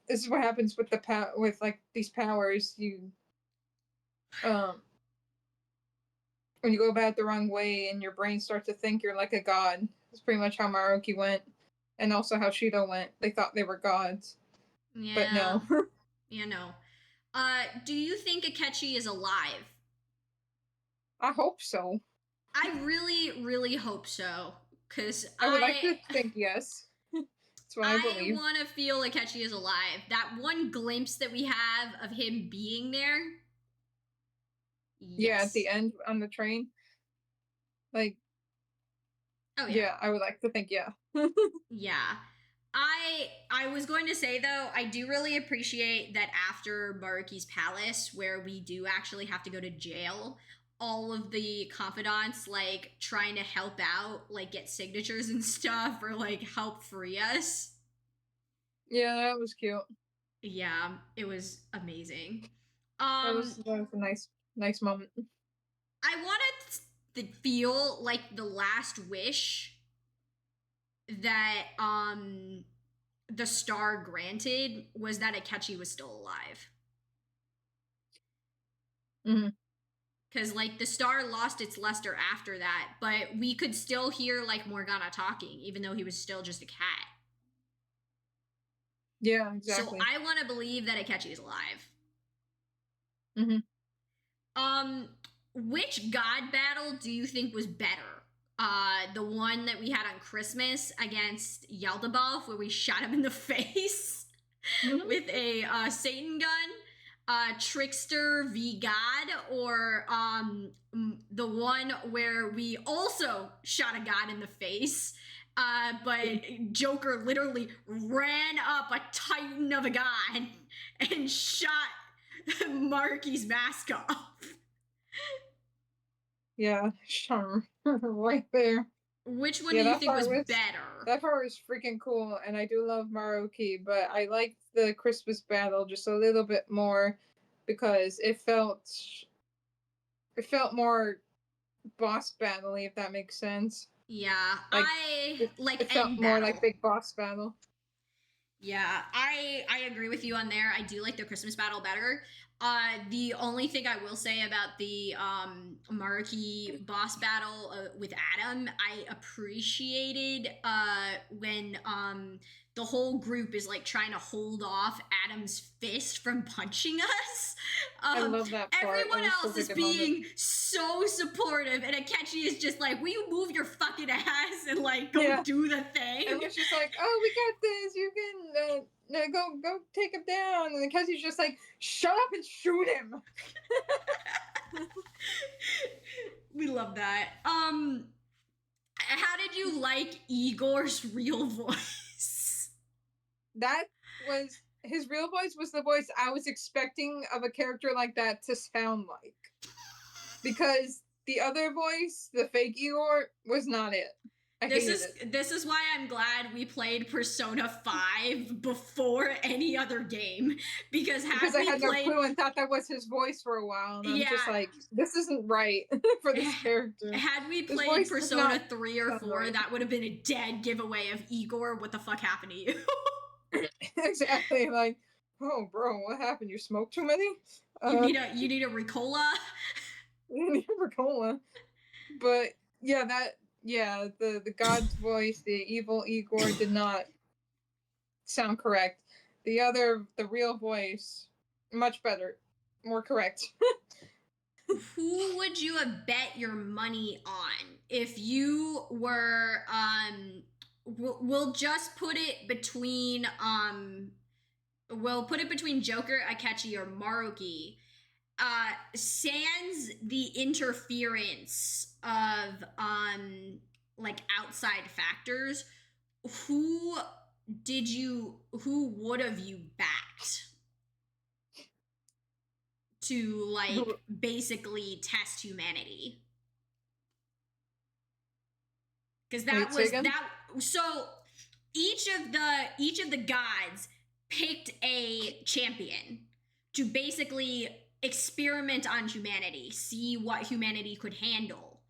this is what happens with with like these powers. You when you go about it the wrong way and your brain starts to think you're like a god. That's pretty much how Maruki went, and also how Shido went. They thought they were gods.
Yeah.
But no.
Yeah, no. Do you think Akechi is alive?
I hope so.
I really, really hope so. Because
I would like to think yes. That's what I believe.
I want to feel Akechi is alive. That one glimpse that we have of him being there.
Yes. Yeah, at the end on the train. Like,
oh yeah.
Yeah, I would like to think yeah.
Yeah. I was going to say, though, I do really appreciate that after Maruki's palace, where we do actually have to go to jail, all of the confidants, like, trying to help out, like, get signatures and stuff, or, like, help free us.
Yeah, that was cute.
Yeah, it was amazing.
That was a nice moment.
I wanted to feel like the last wish that the star granted was that Akechi was still alive. Because like the star lost its luster after that, but we could still hear like Morgana talking, even though he was still just a cat.
Yeah, exactly.
So I want to believe that Akechi is alive. Which god battle do you think was better? The one that we had on Christmas against Yaldabaoth, where we shot him in the face with a Satan gun, Trickster v God, or the one where we also shot a god in the face, but Joker literally ran up a titan of a god and shot Maruki's mask off.
Yeah, sure. Right there.
Which one do you think was better?
That part was freaking cool, and I do love Maruki, but I liked the Christmas battle just a little bit more because it felt more boss battle-y, if that makes sense.
Yeah, like
it felt more like big boss battle.
Yeah, I agree with you on there. I do like the Christmas battle better. The only thing I will say about the Maruki boss battle with Adam, I appreciated when the whole group is like trying to hold off Adam's fist from punching us.
I love that part.
Everyone
That was
else
such a
is
good
being
moment.
so supportive, and Akechi is just like, "Will you move your fucking ass and like go
Yeah.
do the thing?"
And it's just like, "Oh, we got this. You can go take him down." And Kenzie's just like, "Shut up and shoot him."
We love that. How did you like Igor's real voice?
That was his real voice. Was the voice I was expecting of a character like that to sound like, because the other voice, the fake Igor, was not it.
This is why I'm glad we played Persona 5 before any other game, because
I had no clue and thought that was his voice for a while, and I'm just like, this isn't right for this character.
Had we played Persona 3 or 4,
right.
that would have been a dead giveaway of Igor. What the fuck happened to you?
Exactly. Like, oh, bro, what happened? You smoked too many?
You need a Ricola.
You need a Ricola. But yeah, the god's voice, the evil Igor, did not sound correct. The real voice, much better, more correct.
Who would you have bet your money on if you were we'll just put it between Joker, Akechi, or Maruki. Sans the interference of like outside factors, who would have you backed to like basically test humanity? Because so each of the gods picked a champion to basically experiment on humanity, see what humanity could handle.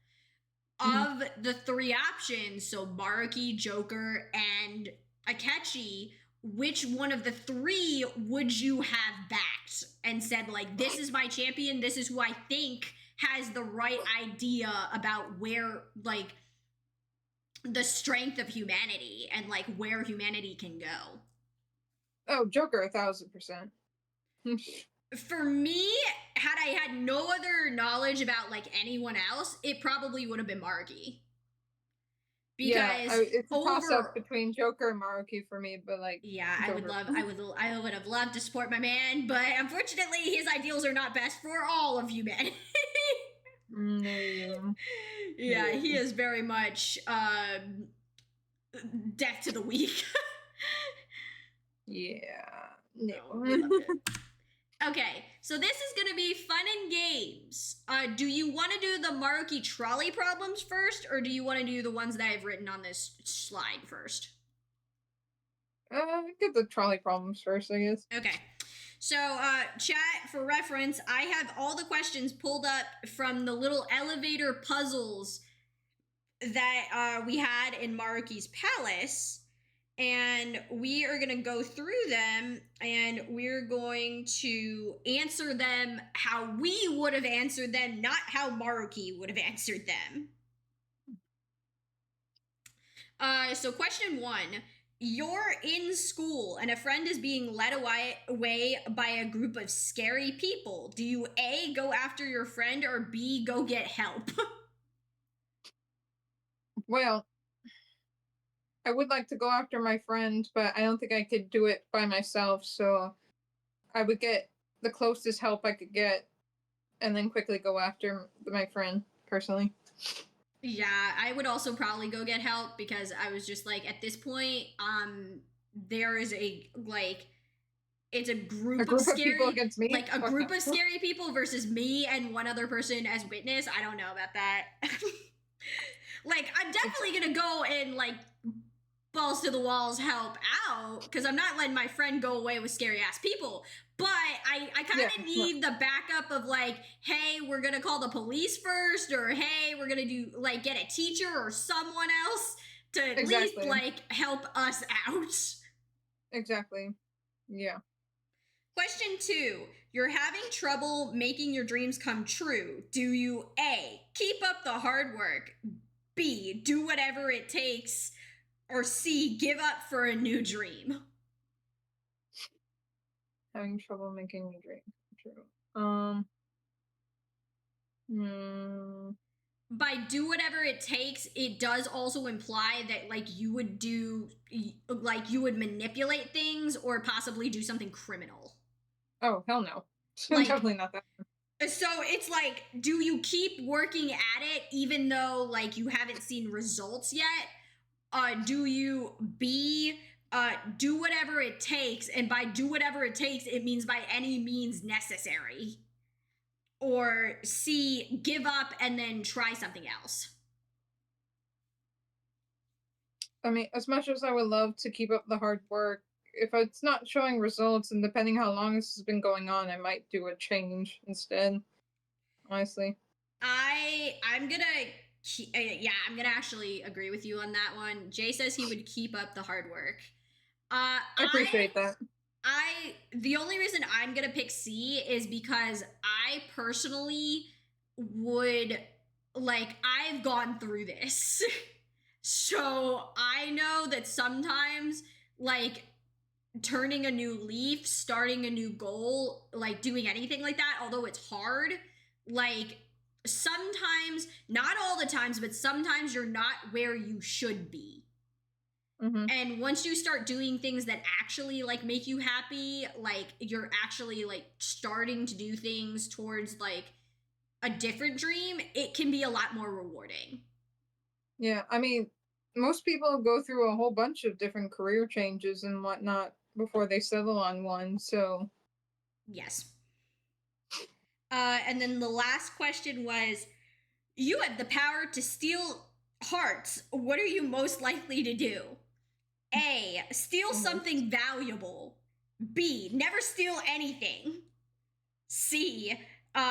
Of the three options, so Maruki, Joker, and Akechi, which one of the three would you have backed and said, like, this is my champion, this is who I think has the right idea about where, like, the strength of humanity and, like, where humanity can go?
Oh, Joker, 1,000%.
For me, had I had no other knowledge about like anyone else, it probably would have been Maruki. Because
it's a toss-up between Joker and Maruki for me, but like,
Joker. I would have loved to support my man, but unfortunately, his ideals are not best for all of humanity. Yeah, he is very much death to the weak.
No.
We loved it. Okay, so this is gonna be fun and games. Do you want to do the Maruki trolley problems first, or do you want to do the ones that I've written on this slide first?
Get the trolley problems first, I guess.
Okay. So, chat, for reference, I have all the questions pulled up from the little elevator puzzles that we had in Maruki's palace. And we are going to go through them, and we're going to answer them how we would have answered them, not how Maruki would have answered them. So question 1. You're in school, and a friend is being led away by a group of scary people. Do you A, go after your friend, or B, go get help?
Well, I would like to go after my friend, but I don't think I could do it by myself, so I would get the closest help I could get and then quickly go after my friend, personally.
Yeah, I would also probably go get help, because I was just like, at this point, there is it's a group of scary
people against me?
Like a group of scary people versus me and one other person as witness. I don't know about that. Like, I'm definitely gonna go and like balls to the walls help out, because I'm not letting my friend go away with scary ass people. But I kind of need the backup of like, hey, we're gonna call the police first, or hey, we're gonna do like get a teacher or someone else to at least like help us out.
Exactly. Yeah.
Question 2. You're having trouble making your dreams come true. Do you A, keep up the hard work, B, do whatever it takes, or C, give up for a new dream?
Having trouble making a dream true.
By do whatever it takes, it does also imply that like you would manipulate things or possibly do something criminal.
Oh, hell no.
Like,
definitely not that.
So it's like, do you keep working at it even though like you haven't seen results yet? Do you B, do whatever it takes, and by do whatever it takes, it means by any means necessary? Or C, give up and then try something else?
I mean, as much as I would love to keep up the hard work, if it's not showing results, and depending how long this has been going on, I might do a change instead. Honestly,
I'm gonna actually agree with you on that one. Jay says he would keep up the hard work.
I appreciate that.
The only reason I'm gonna pick C is because I personally would, like, I've gone through this. So I know that sometimes, like, turning a new leaf, starting a new goal, like doing anything like that, although it's hard, like sometimes, not all the times, but sometimes you're not where you should be.
Mm-hmm.
And once you start doing things that actually like make you happy, like you're actually like starting to do things towards like a different dream, it can be a lot more rewarding.
Yeah, I mean, most people go through a whole bunch of different career changes and whatnot before they settle on one, so.
Yes. And then the last question was, you had the power to steal hearts. What are you most likely to do? A, steal something valuable. B, never steal anything. C,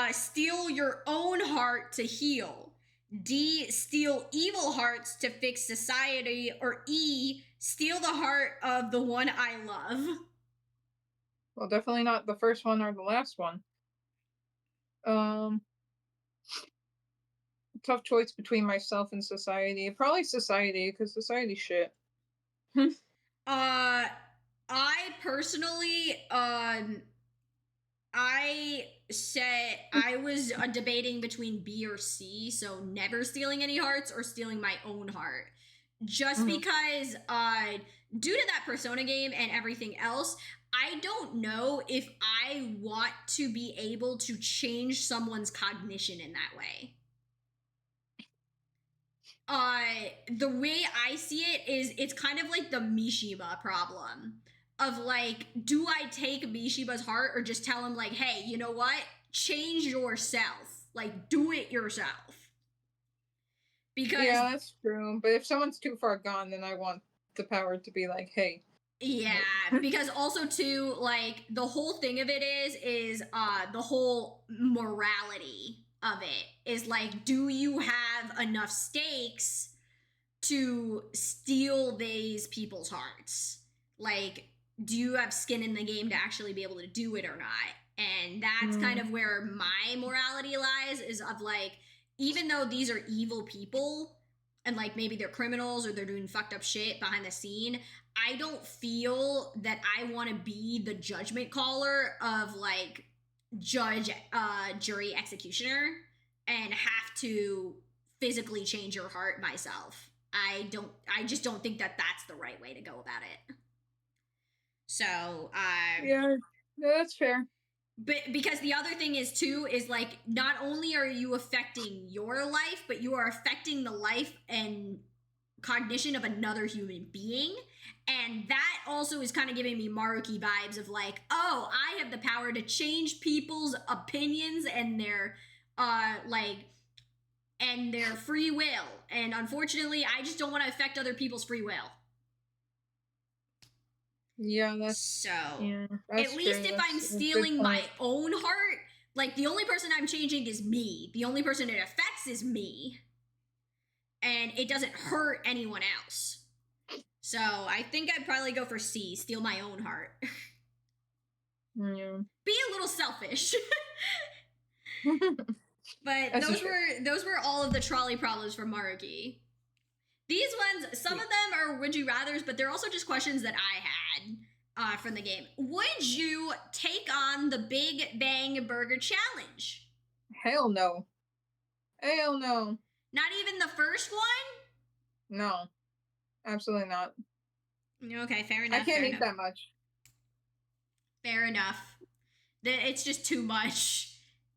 steal your own heart to heal. D, steal evil hearts to fix society. Or E, steal the heart of the one I love.
Well, definitely not the first one or the last one. Tough choice between myself and society. Probably society, because society's shit.
I personally, I said I was debating between B or C, so never stealing any hearts or stealing my own heart. Just because, due to that Persona game and everything else, I don't know if I want to be able to change someone's cognition in that way. The way I see it is it's kind of like the Mishiba problem of like, do I take Mishiba's heart or just tell him like, hey, you know what? Change yourself. Like, do it yourself. Because
yeah, that's true. But if someone's too far gone, then I want the power to be like, hey.
Yeah, because also too, like the whole thing of it is the whole morality of it is like, do you have enough stakes to steal these people's hearts? Like, do you have skin in the game to actually be able to do it or not? And that's kind of where my morality lies, is of like, even though these are evil people and like maybe they're criminals or they're doing fucked up shit behind the scene, I don't feel that I want to be the judgment caller of like judge, jury, executioner and have to physically change your heart myself. I just don't think that that's the right way to go about it. So,
yeah, that's fair.
But because the other thing is too, is like, not only are you affecting your life, but you are affecting the life and cognition of another human being. And that also is kind of giving me Maruki vibes of like, oh, I have the power to change people's opinions and their and their free will. And unfortunately, I just don't want to affect other people's free will.
Yeah, that's
so.
Yeah,
At least if I'm stealing my own heart, like the only person I'm changing is me. The only person it affects is me. And it doesn't hurt anyone else. So I think I'd probably go for C, steal my own heart.
Yeah.
Be a little selfish. But
That's
those were all of the trolley problems from Maruki. These ones, some of them are would you rather's, but they're also just questions that I had from the game. Would you take on the Big Bang Burger Challenge?
Hell no. Hell no.
Not even the first one?
No. Absolutely not.
Okay, fair enough.
I can't eat that much.
Fair enough. It's just too much.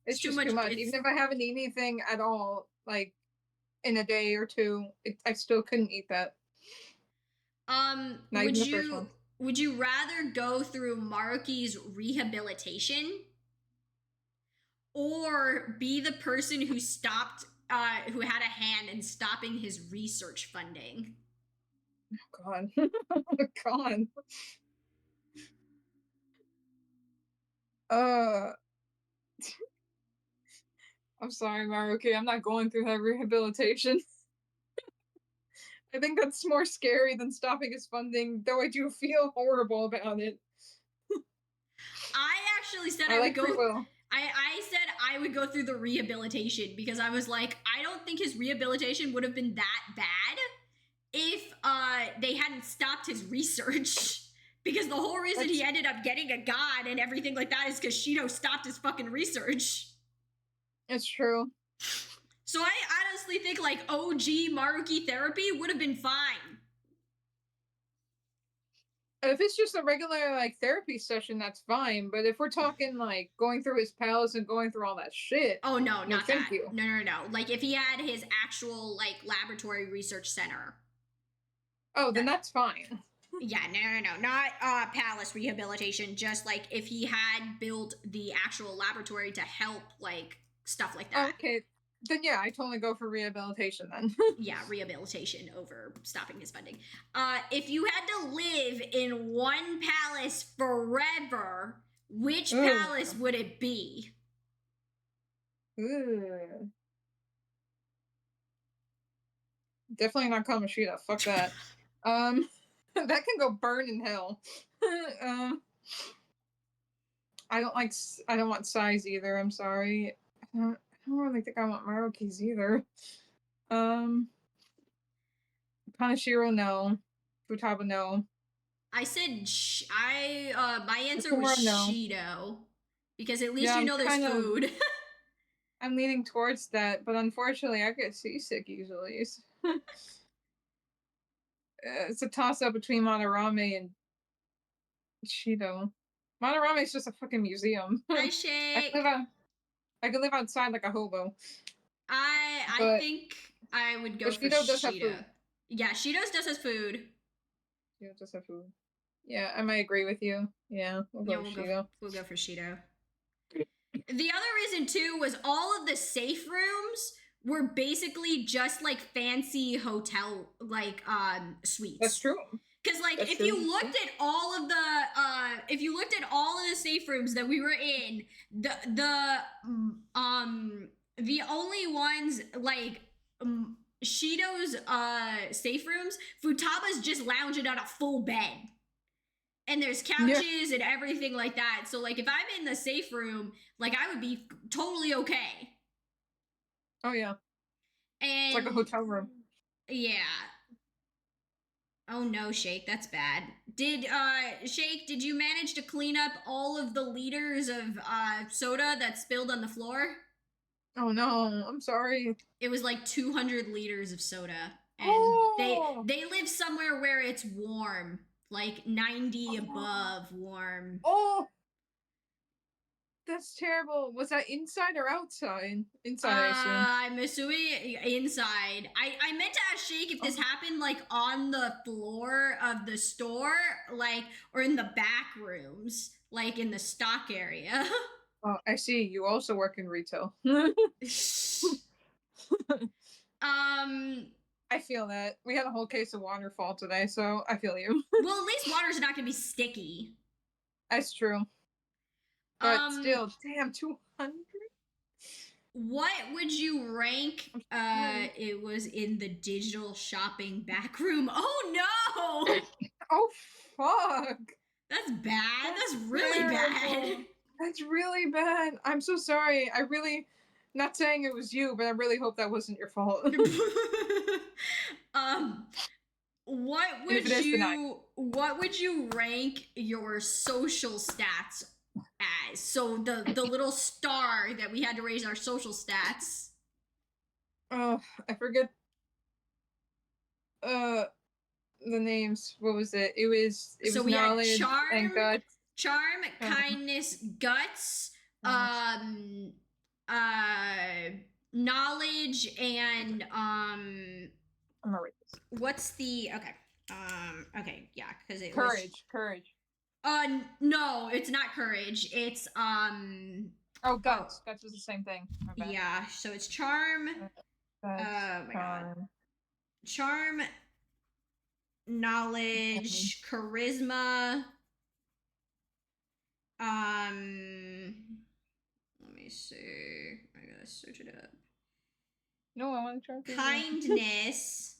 It's just too much. Even if I haven't eaten anything at all, like in a day or two, I still couldn't eat that.
Would you rather go through Maruki's rehabilitation or be the person who stopped who had a hand in stopping his research funding?
Oh God. Oh God. I'm sorry, Maruki. I'm not going through that rehabilitation. I think that's more scary than stopping his funding, though I do feel horrible about it.
I actually said I would go. I said I would go through the rehabilitation because I was like, I don't think his rehabilitation would have been that bad if they hadn't stopped his research. Because the whole reason he ended up getting a god and everything like that is because Shido stopped his fucking research.
It's true.
So I honestly think like OG Maruki therapy would have been fine.
If it's just a regular like therapy session, that's fine. But if we're talking like going through his palace and going through all that shit,
oh no, not
thank
that.
You.
No. Like if he had his actual like laboratory research center.
Oh, then that's fine.
Yeah, no, not palace rehabilitation. Just like if he had built the actual laboratory to help like stuff like that.
Okay. Then yeah, I totally go for rehabilitation then.
Yeah, rehabilitation over stopping his funding. If you had to live in one palace forever, which palace would it be?
Ooh. Definitely not Kamoshida. Fuck that. That can go burn in hell. I don't want size either. I'm sorry. I don't really think I want Maruki's either. Kaneshiro, no. Futaba, no.
I said my answer was Shido because at least you know there's food.
I'm leaning towards that, but unfortunately, I get seasick usually. It's a toss-up between Madarame and Shido. Madarame is just a fucking museum.
Hi, Shake.
I could live outside like a hobo.
I think I would go for Shido. Does have food. Yeah, Shido's does have food.
Shido does have food. Yeah, I might agree with you. Yeah, we'll go for Shido.
We'll go for Shido. The other reason too was all of the safe rooms were basically just like fancy hotel like suites.
That's true.
Because like if you looked at all of the safe rooms that we were in, the only ones like Shido's safe rooms, Futaba's just lounging on a full bed. And there's couches and everything like that. So like if I'm in the safe room, like I would be totally okay.
Oh yeah.
And
it's like a hotel room.
Yeah. Oh no, Shake, that's bad. Shake, did you manage to clean up all of the liters of soda that spilled on the floor?
Oh no, I'm sorry.
It was like 200 liters of soda. And they live somewhere where it's warm. Like 90 above warm.
Oh, that's terrible. Was that inside or outside? Inside, I assume.
I'm assuming inside. I meant to ask Shake if this happened like on the floor of the store, like, or in the back rooms, like in the stock area.
Oh, I see. You also work in retail. I feel that. We had a whole case of waterfall today, so I feel you.
Well, at least water's not gonna be sticky.
That's true. But still, damn, 200?
What would you rank? It was in the digital shopping back room. Oh no!
Oh fuck!
That's bad. That's really bad.
terrible. That's really bad. I'm so sorry. I really, not saying it was you, but I really hope that wasn't your fault.
um, what
And if
would
it is, then
what would you rank your social stats as? So the little star that we had to raise our social stats.
oh, I forget. The names. What was it? It was
So we had
knowledge and guts.
charm, kindness, guts, um, knowledge, and
I'm gonna write this.
what's the okay, yeah, because it
Courage.
was
Courage.
no, it's not courage. It's
Oh, guts. Guts was the same thing. My bad.
yeah. So it's charm.
Guts,
Oh my god. Charm, knowledge, charisma. Let me see. I gotta search it up.
No, I want to try.
Kindness.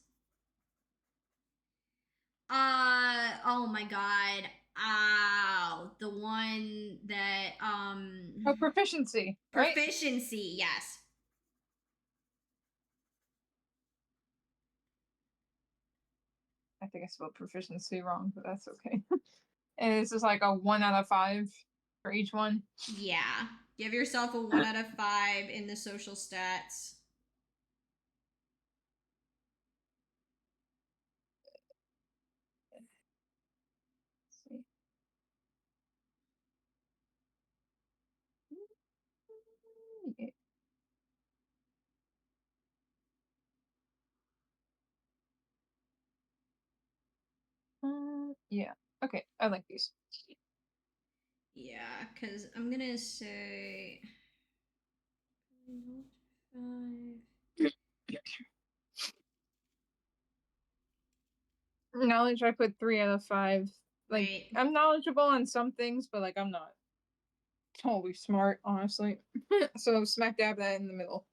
Oh my god. Ow. The one that
Oh, proficiency. Right?
proficiency, yes.
I think I spelled proficiency wrong, but that's okay. And this is like a 1 out of 5 for each one.
Yeah. Give yourself a 1 out of 5 in the social stats.
Yeah. Okay, I like these.
Yeah, because I'm gonna say 5.
Knowledge, I put 3 out of 5. Like,
Wait.
I'm knowledgeable on some things, but like I'm not totally smart, honestly. So smack dab that in the middle.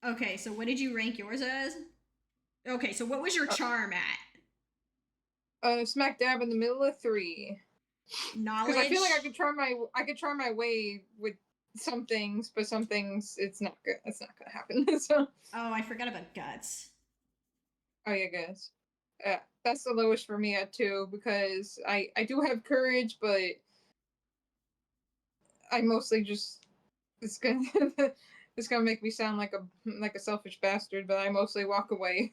Okay, so what did you rank yours as? Okay, so what was your charm at?
Smack dab in the middle of 3.
Knowledge.
Because I feel like I could try my way with some things, but some things it's not good. It's not gonna happen. So.
Oh, I forgot about guts.
Oh yeah, guys. That's the lowest for me at 2 because I do have courage, but I mostly just it's gonna it's gonna make me sound like a selfish bastard, but I mostly walk away.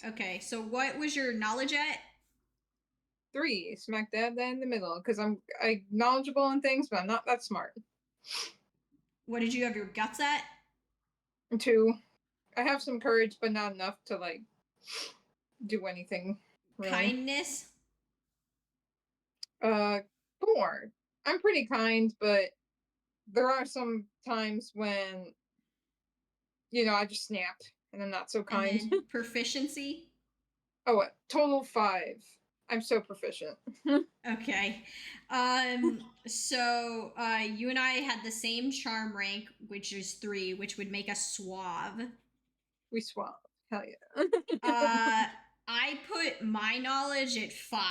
Okay, so what was your knowledge at?
3, smack dab in the middle, because I knowledgeable in things, but I'm not that smart.
What did you have your guts at?
2, I have some courage, but not enough to like do anything. Really.
Kindness.
4. I'm pretty kind, but there are some times when I just snap and I'm not so kind.
And then proficiency.
Oh, what? Total 5. I'm so proficient.
Okay. So you and I had the same charm rank, which is 3, which would make us suave.
We swap. Hell yeah.
I put my knowledge at 5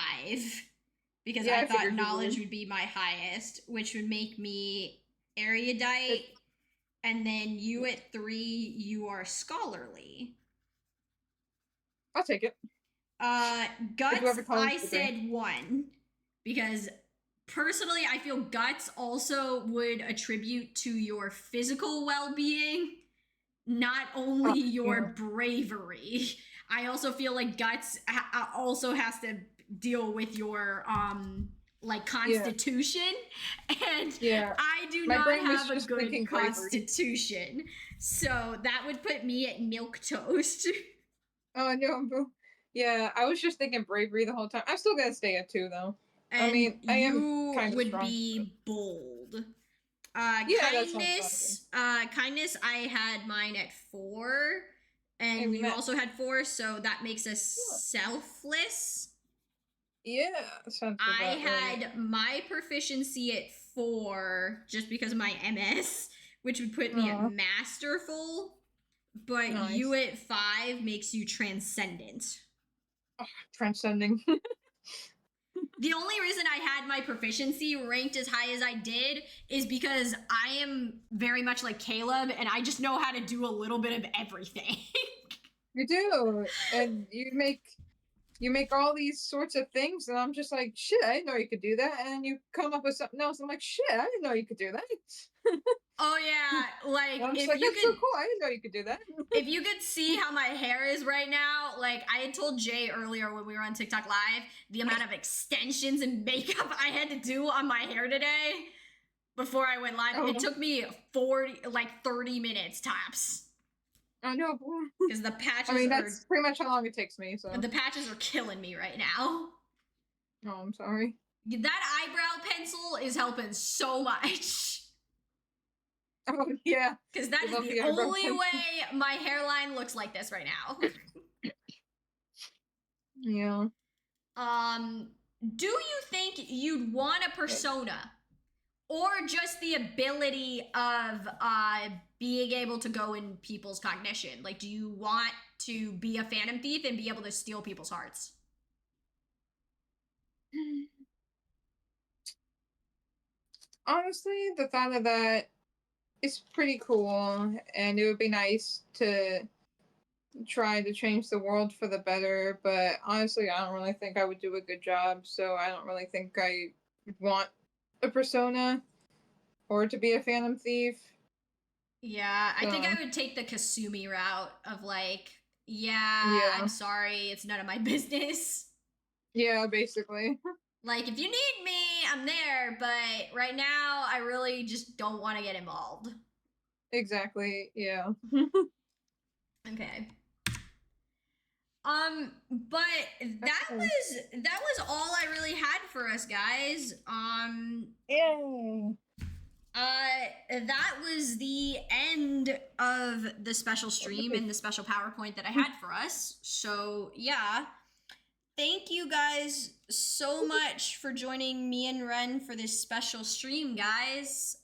because
Yeah,
I
I
thought
figured you
knowledge
would.
would be my highest, which would make me erudite. And then you at 3, you are scholarly.
I'll take it.
Guts, I said 1 because personally I feel guts also would attribute to your physical well-being, not only your bravery. I also feel like guts also has to deal with your like constitution, and I do not have a good constitution, so that would put me at milquetoast.
Oh no, yeah, I was just thinking bravery the whole time. I'm still gonna stay at 2 though.
And
I mean, I am kind of
would
strong,
be bold.
Kindness.
Kindness. I had mine at 4, and you also had 4, so that makes us selfless.
Yeah, sounds good.
I had my proficiency at 4 just because of my MS, which would put me at masterful. But you at 5 makes you transcendent.
Transcending.
The only reason I had my proficiency ranked as high as I did is because I am very much like Caleb, and I just know how to do a little bit of everything.
You do, and you make all these sorts of things, and I'm just like, shit, I didn't know you could do that. And then you come up with something else. I'm like, shit, I didn't know you could do that.
Oh yeah, like
I'm just
if
like,
you
that's
could
so cool. I didn't know you could do that.
if you could see how my hair is right now, like I had told Jay earlier when we were on TikTok Live, the amount of extensions and makeup I had to do on my hair today before I went live. It took me 30 minutes tops.
I know.
Because the patches
I mean, that's pretty much how long it takes me. So
the patches are killing me right now.
Oh, I'm sorry.
That eyebrow pencil is helping so much.
Oh yeah.
Because that is the only way my hairline looks like this right now.
Yeah.
Do you think you'd want a persona? Or just the ability of being able to go in people's cognition? Like, do you want to be a Phantom Thief and be able to steal people's hearts?
Honestly, the thought of that is pretty cool, and it would be nice to try to change the world for the better, but honestly, I don't really think I would do a good job, so I don't really think I want a persona or to be a Phantom Thief.
Yeah, I think I would take the Kasumi route of like, yeah, I'm sorry, it's none of my business.
Yeah, basically.
Like, if you need me, I'm there, but right now, I really just don't want to get involved.
Exactly, yeah.
Okay. But that was all I really had for us, guys.
Yeah.
That was the end of the special stream and the special PowerPoint that I had for us. So yeah, thank you guys so much for joining me and Ren for this special stream, guys.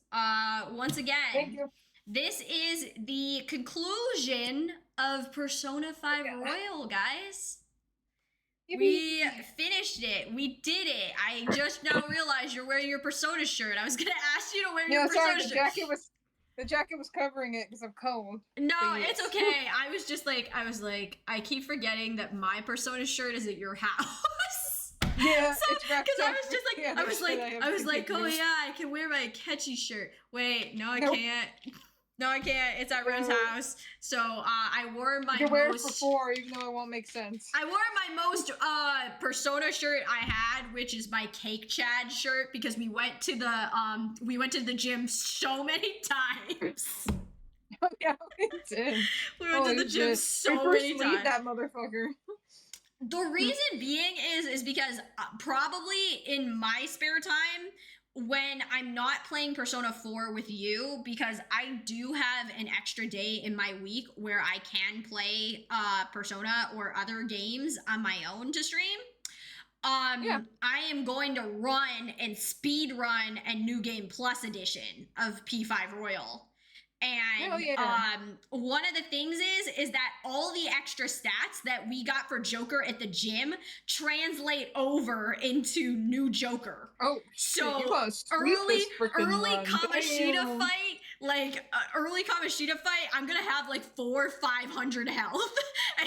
Once again,
thank you.
This is the conclusion of Persona 5 Royal, guys. We finished it. We did it. I just now realized you're wearing your Persona shirt. I was gonna ask you to wear your Persona shirt.
The jacket was covering it because I'm cold.
No, it's okay. I was like, I keep forgetting that my Persona shirt is at your house.
Yeah,
so, because I was just like, yeah, I was like, oh yeah, I can wear my catchy shirt. Wait, no, I can't. No, I can't. It's at Ren's house. So I wore my
You wear it for 4, even though it won't make sense.
I wore my most Persona shirt I had, which is my Cake Chad shirt, because we went to the gym so many times.
Oh yeah, we did.
We went to the gym so many times.
That motherfucker.
The reason being is because probably in my spare time, when I'm not playing Persona 4 with you, because I do have an extra day in my week where I can play Persona or other games on my own to stream, I am going to run and speed run a New Game Plus edition of P5 Royal. And one of the things is that all the extra stats that we got for Joker at the gym translate over into new Joker.
Oh,
so
early
Kamoshida fight, early Kamoshida fight, I'm gonna have like 400-500 health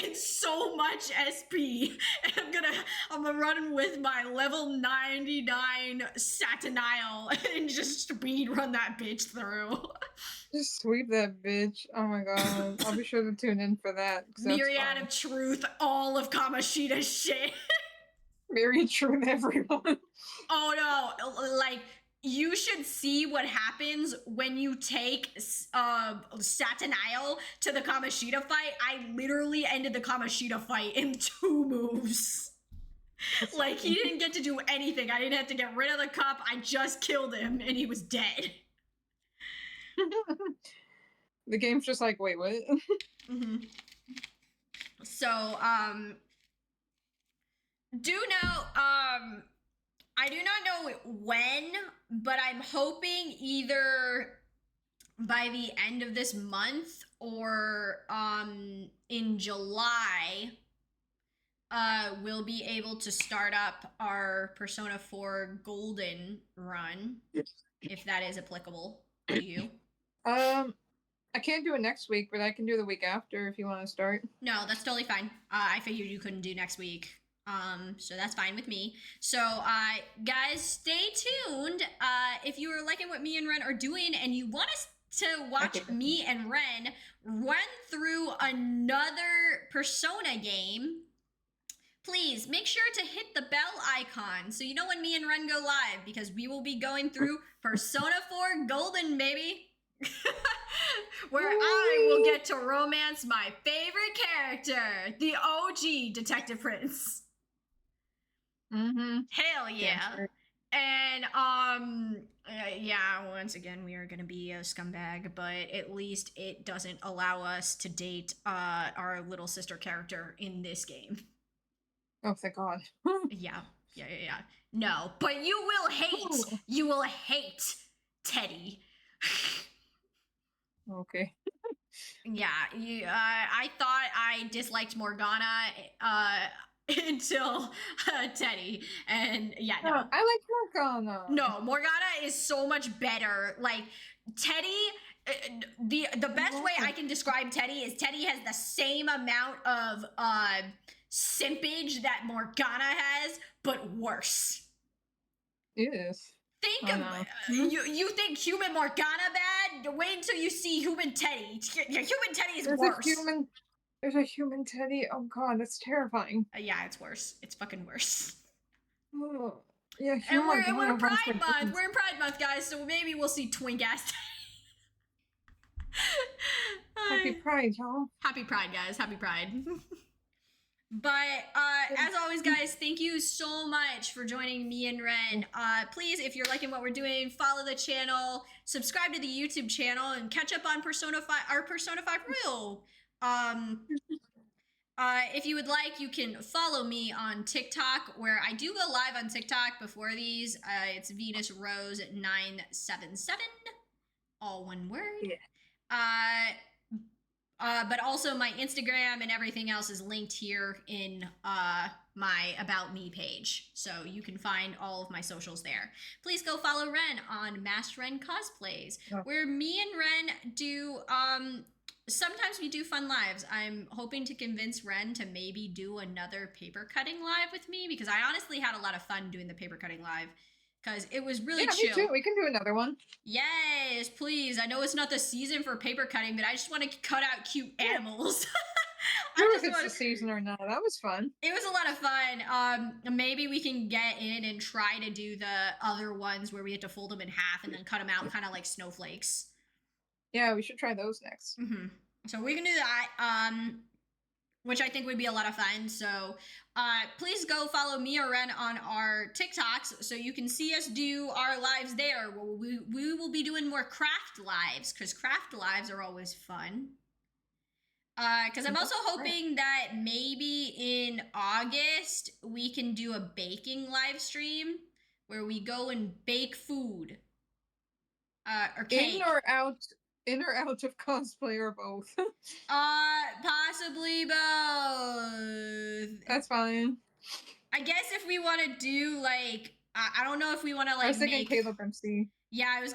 and so much SP. And I'm gonna run with my level 99 Satanile and just speed run that bitch through.
Just sweep that bitch. Oh my god. I'll be sure to tune in for that.
Myriad of Truth, all of Kamoshida's shit.
Myriad Truth, everyone.
Oh no, like, you should see what happens when you take Satanile to the Kamoshida fight. I literally ended the Kamoshida fight in 2 moves. Like, he didn't get to do anything. I didn't have to get rid of the cup. I just killed him and he was dead.
The game's just like, wait, what?
Mm-hmm. So, I do not know when, but I'm hoping either by the end of this month or in July, we'll be able to start up our Persona 4 Golden run, if that is applicable to you.
I can't do it next week, but I can do the week after if you want to start.
No, that's totally fine. I figured you couldn't do next week. So that's fine with me. So, guys, stay tuned. If you are liking what me and Ren are doing and you want us to watch me and Ren run through another Persona game, please make sure to hit the bell icon so you know when me and Ren go live, because we will be going through Persona 4 Golden, baby. Where I will get to romance my favorite character, the OG Detective Prince. Hell yeah. And yeah, once again we are gonna be a scumbag, but at least it doesn't allow us to date our little sister character in this game.
Oh, thank God.
Yeah. No, but you will hate Teddy.
Okay.
Yeah, I thought I disliked Morgana until Teddy, and yeah, no.
I like Morgana.
No, Morgana is so much better. Like Teddy, the best way I can describe Teddy is Teddy has the same amount of simpage that Morgana has, but worse.
Yes.
Think of you think human Morgana bad? Wait until you see human Teddy. Human Teddy is worse.
There's a human Teddy. Oh God, that's terrifying.
Yeah, it's worse. It's fucking worse.
Oh, yeah,
and we're in Pride Month. We're in Pride Month, guys. So maybe we'll see twink ass Teddy.
Happy Pride, y'all.
Happy Pride, guys. Happy Pride. But as always, guys, thank you so much for joining me and Ren. Please, if you're liking what we're doing, follow the channel, subscribe to the YouTube channel, and catch up on our Persona 5 Royal. If you would like, you can follow me on TikTok, where I do go live on TikTok before these. It's Venus Rose 977, all one word. Yeah. But also my Instagram and everything else is linked here in my About Me page. So you can find all of my socials there. Please go follow Ren on Masked Ren Cosplays, where me and Ren do, sometimes we do fun lives. I'm hoping to convince Ren to maybe do another paper cutting live with me, because I honestly had a lot of fun doing the paper cutting live. Because it was really chill.
Me too. We can do another one.
Yes, please. I know it's not the season for paper cutting, but I just want to cut out cute animals.
I don't know if it's the season or not. That was fun.
It was a lot of fun. Maybe we can get in and try to do the other ones where we have to fold them in half and then cut them out kind of like snowflakes.
Yeah, we should try those next.
So we can do that. Which I think would be a lot of fun. So please go follow me or Ren on our TikToks so you can see us do our lives there. We will be doing more craft lives, because craft lives are always fun. Because I'm also hoping that maybe in August we can do a baking live stream where we go and bake food. Or cake.
In or out of cosplay, or both?
Possibly both.
That's fine.
I guess if we want to do like, I don't know if we want to like. I
was thinking Caleb MC.
Yeah, I was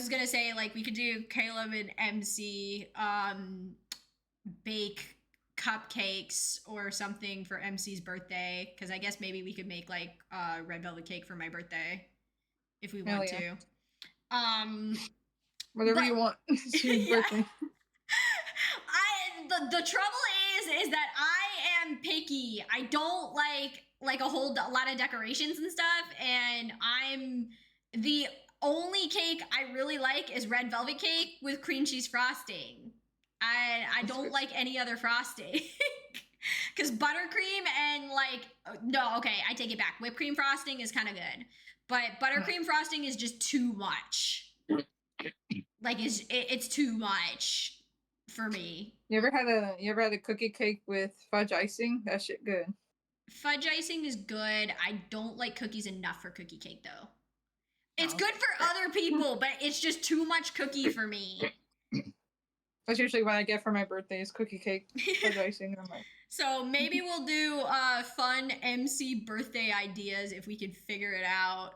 gonna say like we could do Caleb and MC, bake cupcakes or something for MC's birthday, because I guess maybe we could make like red velvet cake for my birthday if we want to.
Whatever you want. It's your birthday.
The trouble is that I am picky. I don't like a lot of decorations and stuff, and I'm the only cake I really like is red velvet cake with cream cheese frosting. I don't like any other frosting. Because buttercream and I take it back. Whipped cream frosting is kind of good, but buttercream frosting is just too much. Like it's too much for me. You ever
had a cookie cake with fudge icing? That shit good.
Fudge icing is good. I don't like cookies enough for cookie cake though. It's good for other people, but it's just too much cookie for me.
That's usually what I get for my birthday is cookie cake with icing on my.
So maybe we'll do fun MC birthday ideas if we can figure it out.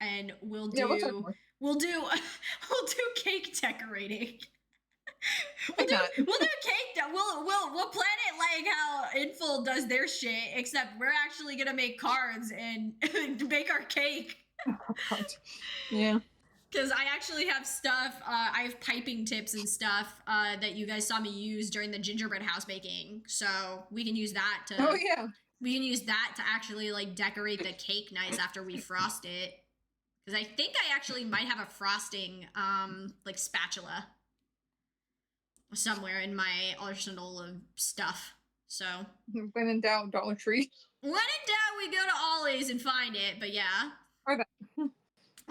And we'll do
We'll talk more.
we'll do we'll do cake decorating.
Why not?
We'll do cake. We'll plan it like how Inful does their shit, except we're actually gonna make cards and make our cake.
Oh, God. Yeah.
Because I actually have stuff, I have piping tips and stuff that you guys saw me use during the gingerbread house making. So we can use that to.
Oh yeah.
We can use that to actually like decorate the cake nice after we frost it. Because I think I actually might have a frosting like spatula somewhere in my arsenal of stuff. So
when in doubt, Dollar Tree.
when in doubt, we go to Ollie's and find it. But yeah.
Okay.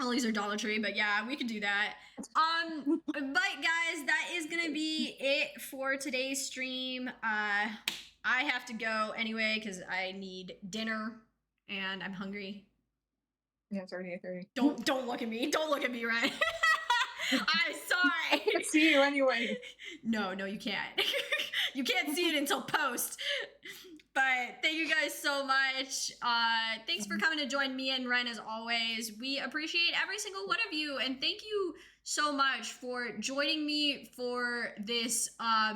Ollie's or Dollar Tree, but yeah, we could do that. But guys, that is gonna be it for today's stream. I have to go anyway because I need dinner and I'm hungry.
Yeah, it's already 8:30.
Don't look at me. Don't look at me, Ren. I'm sorry.
I can't see you anyway.
No, you can't. You can't see it until post. But thank you guys so much. Thanks for coming to join me and Ren as always. We appreciate every single one of you. And thank you so much for joining me for this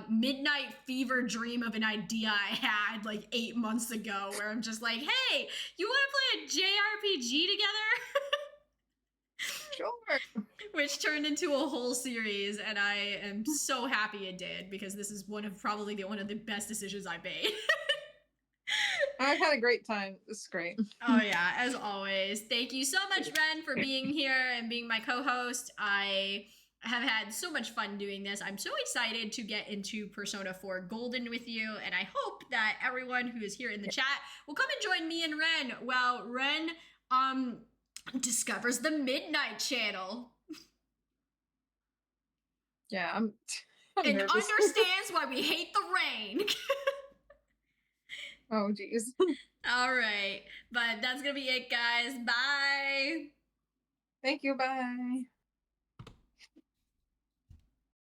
midnight fever dream of an idea I had like 8 months ago where I'm just like, hey, you want to play a JRPG together?
Sure.
Which turned into a whole series, and I am so happy it did because this is one of the best decisions I made.
I've had a great time. This is great.
Oh yeah, as always. Thank you so much, Ren, for being here and being my co-host. I have had so much fun doing this. I'm so excited to get into Persona 4 Golden with you, and I hope that everyone who is here in the chat will come and join me and Ren while Ren discovers the Midnight Channel.
Yeah, I'm
and
nervous.
Understands why we hate the rain.
Oh, geez.
All right. But that's going to be it, guys. Bye.
Thank you. Bye.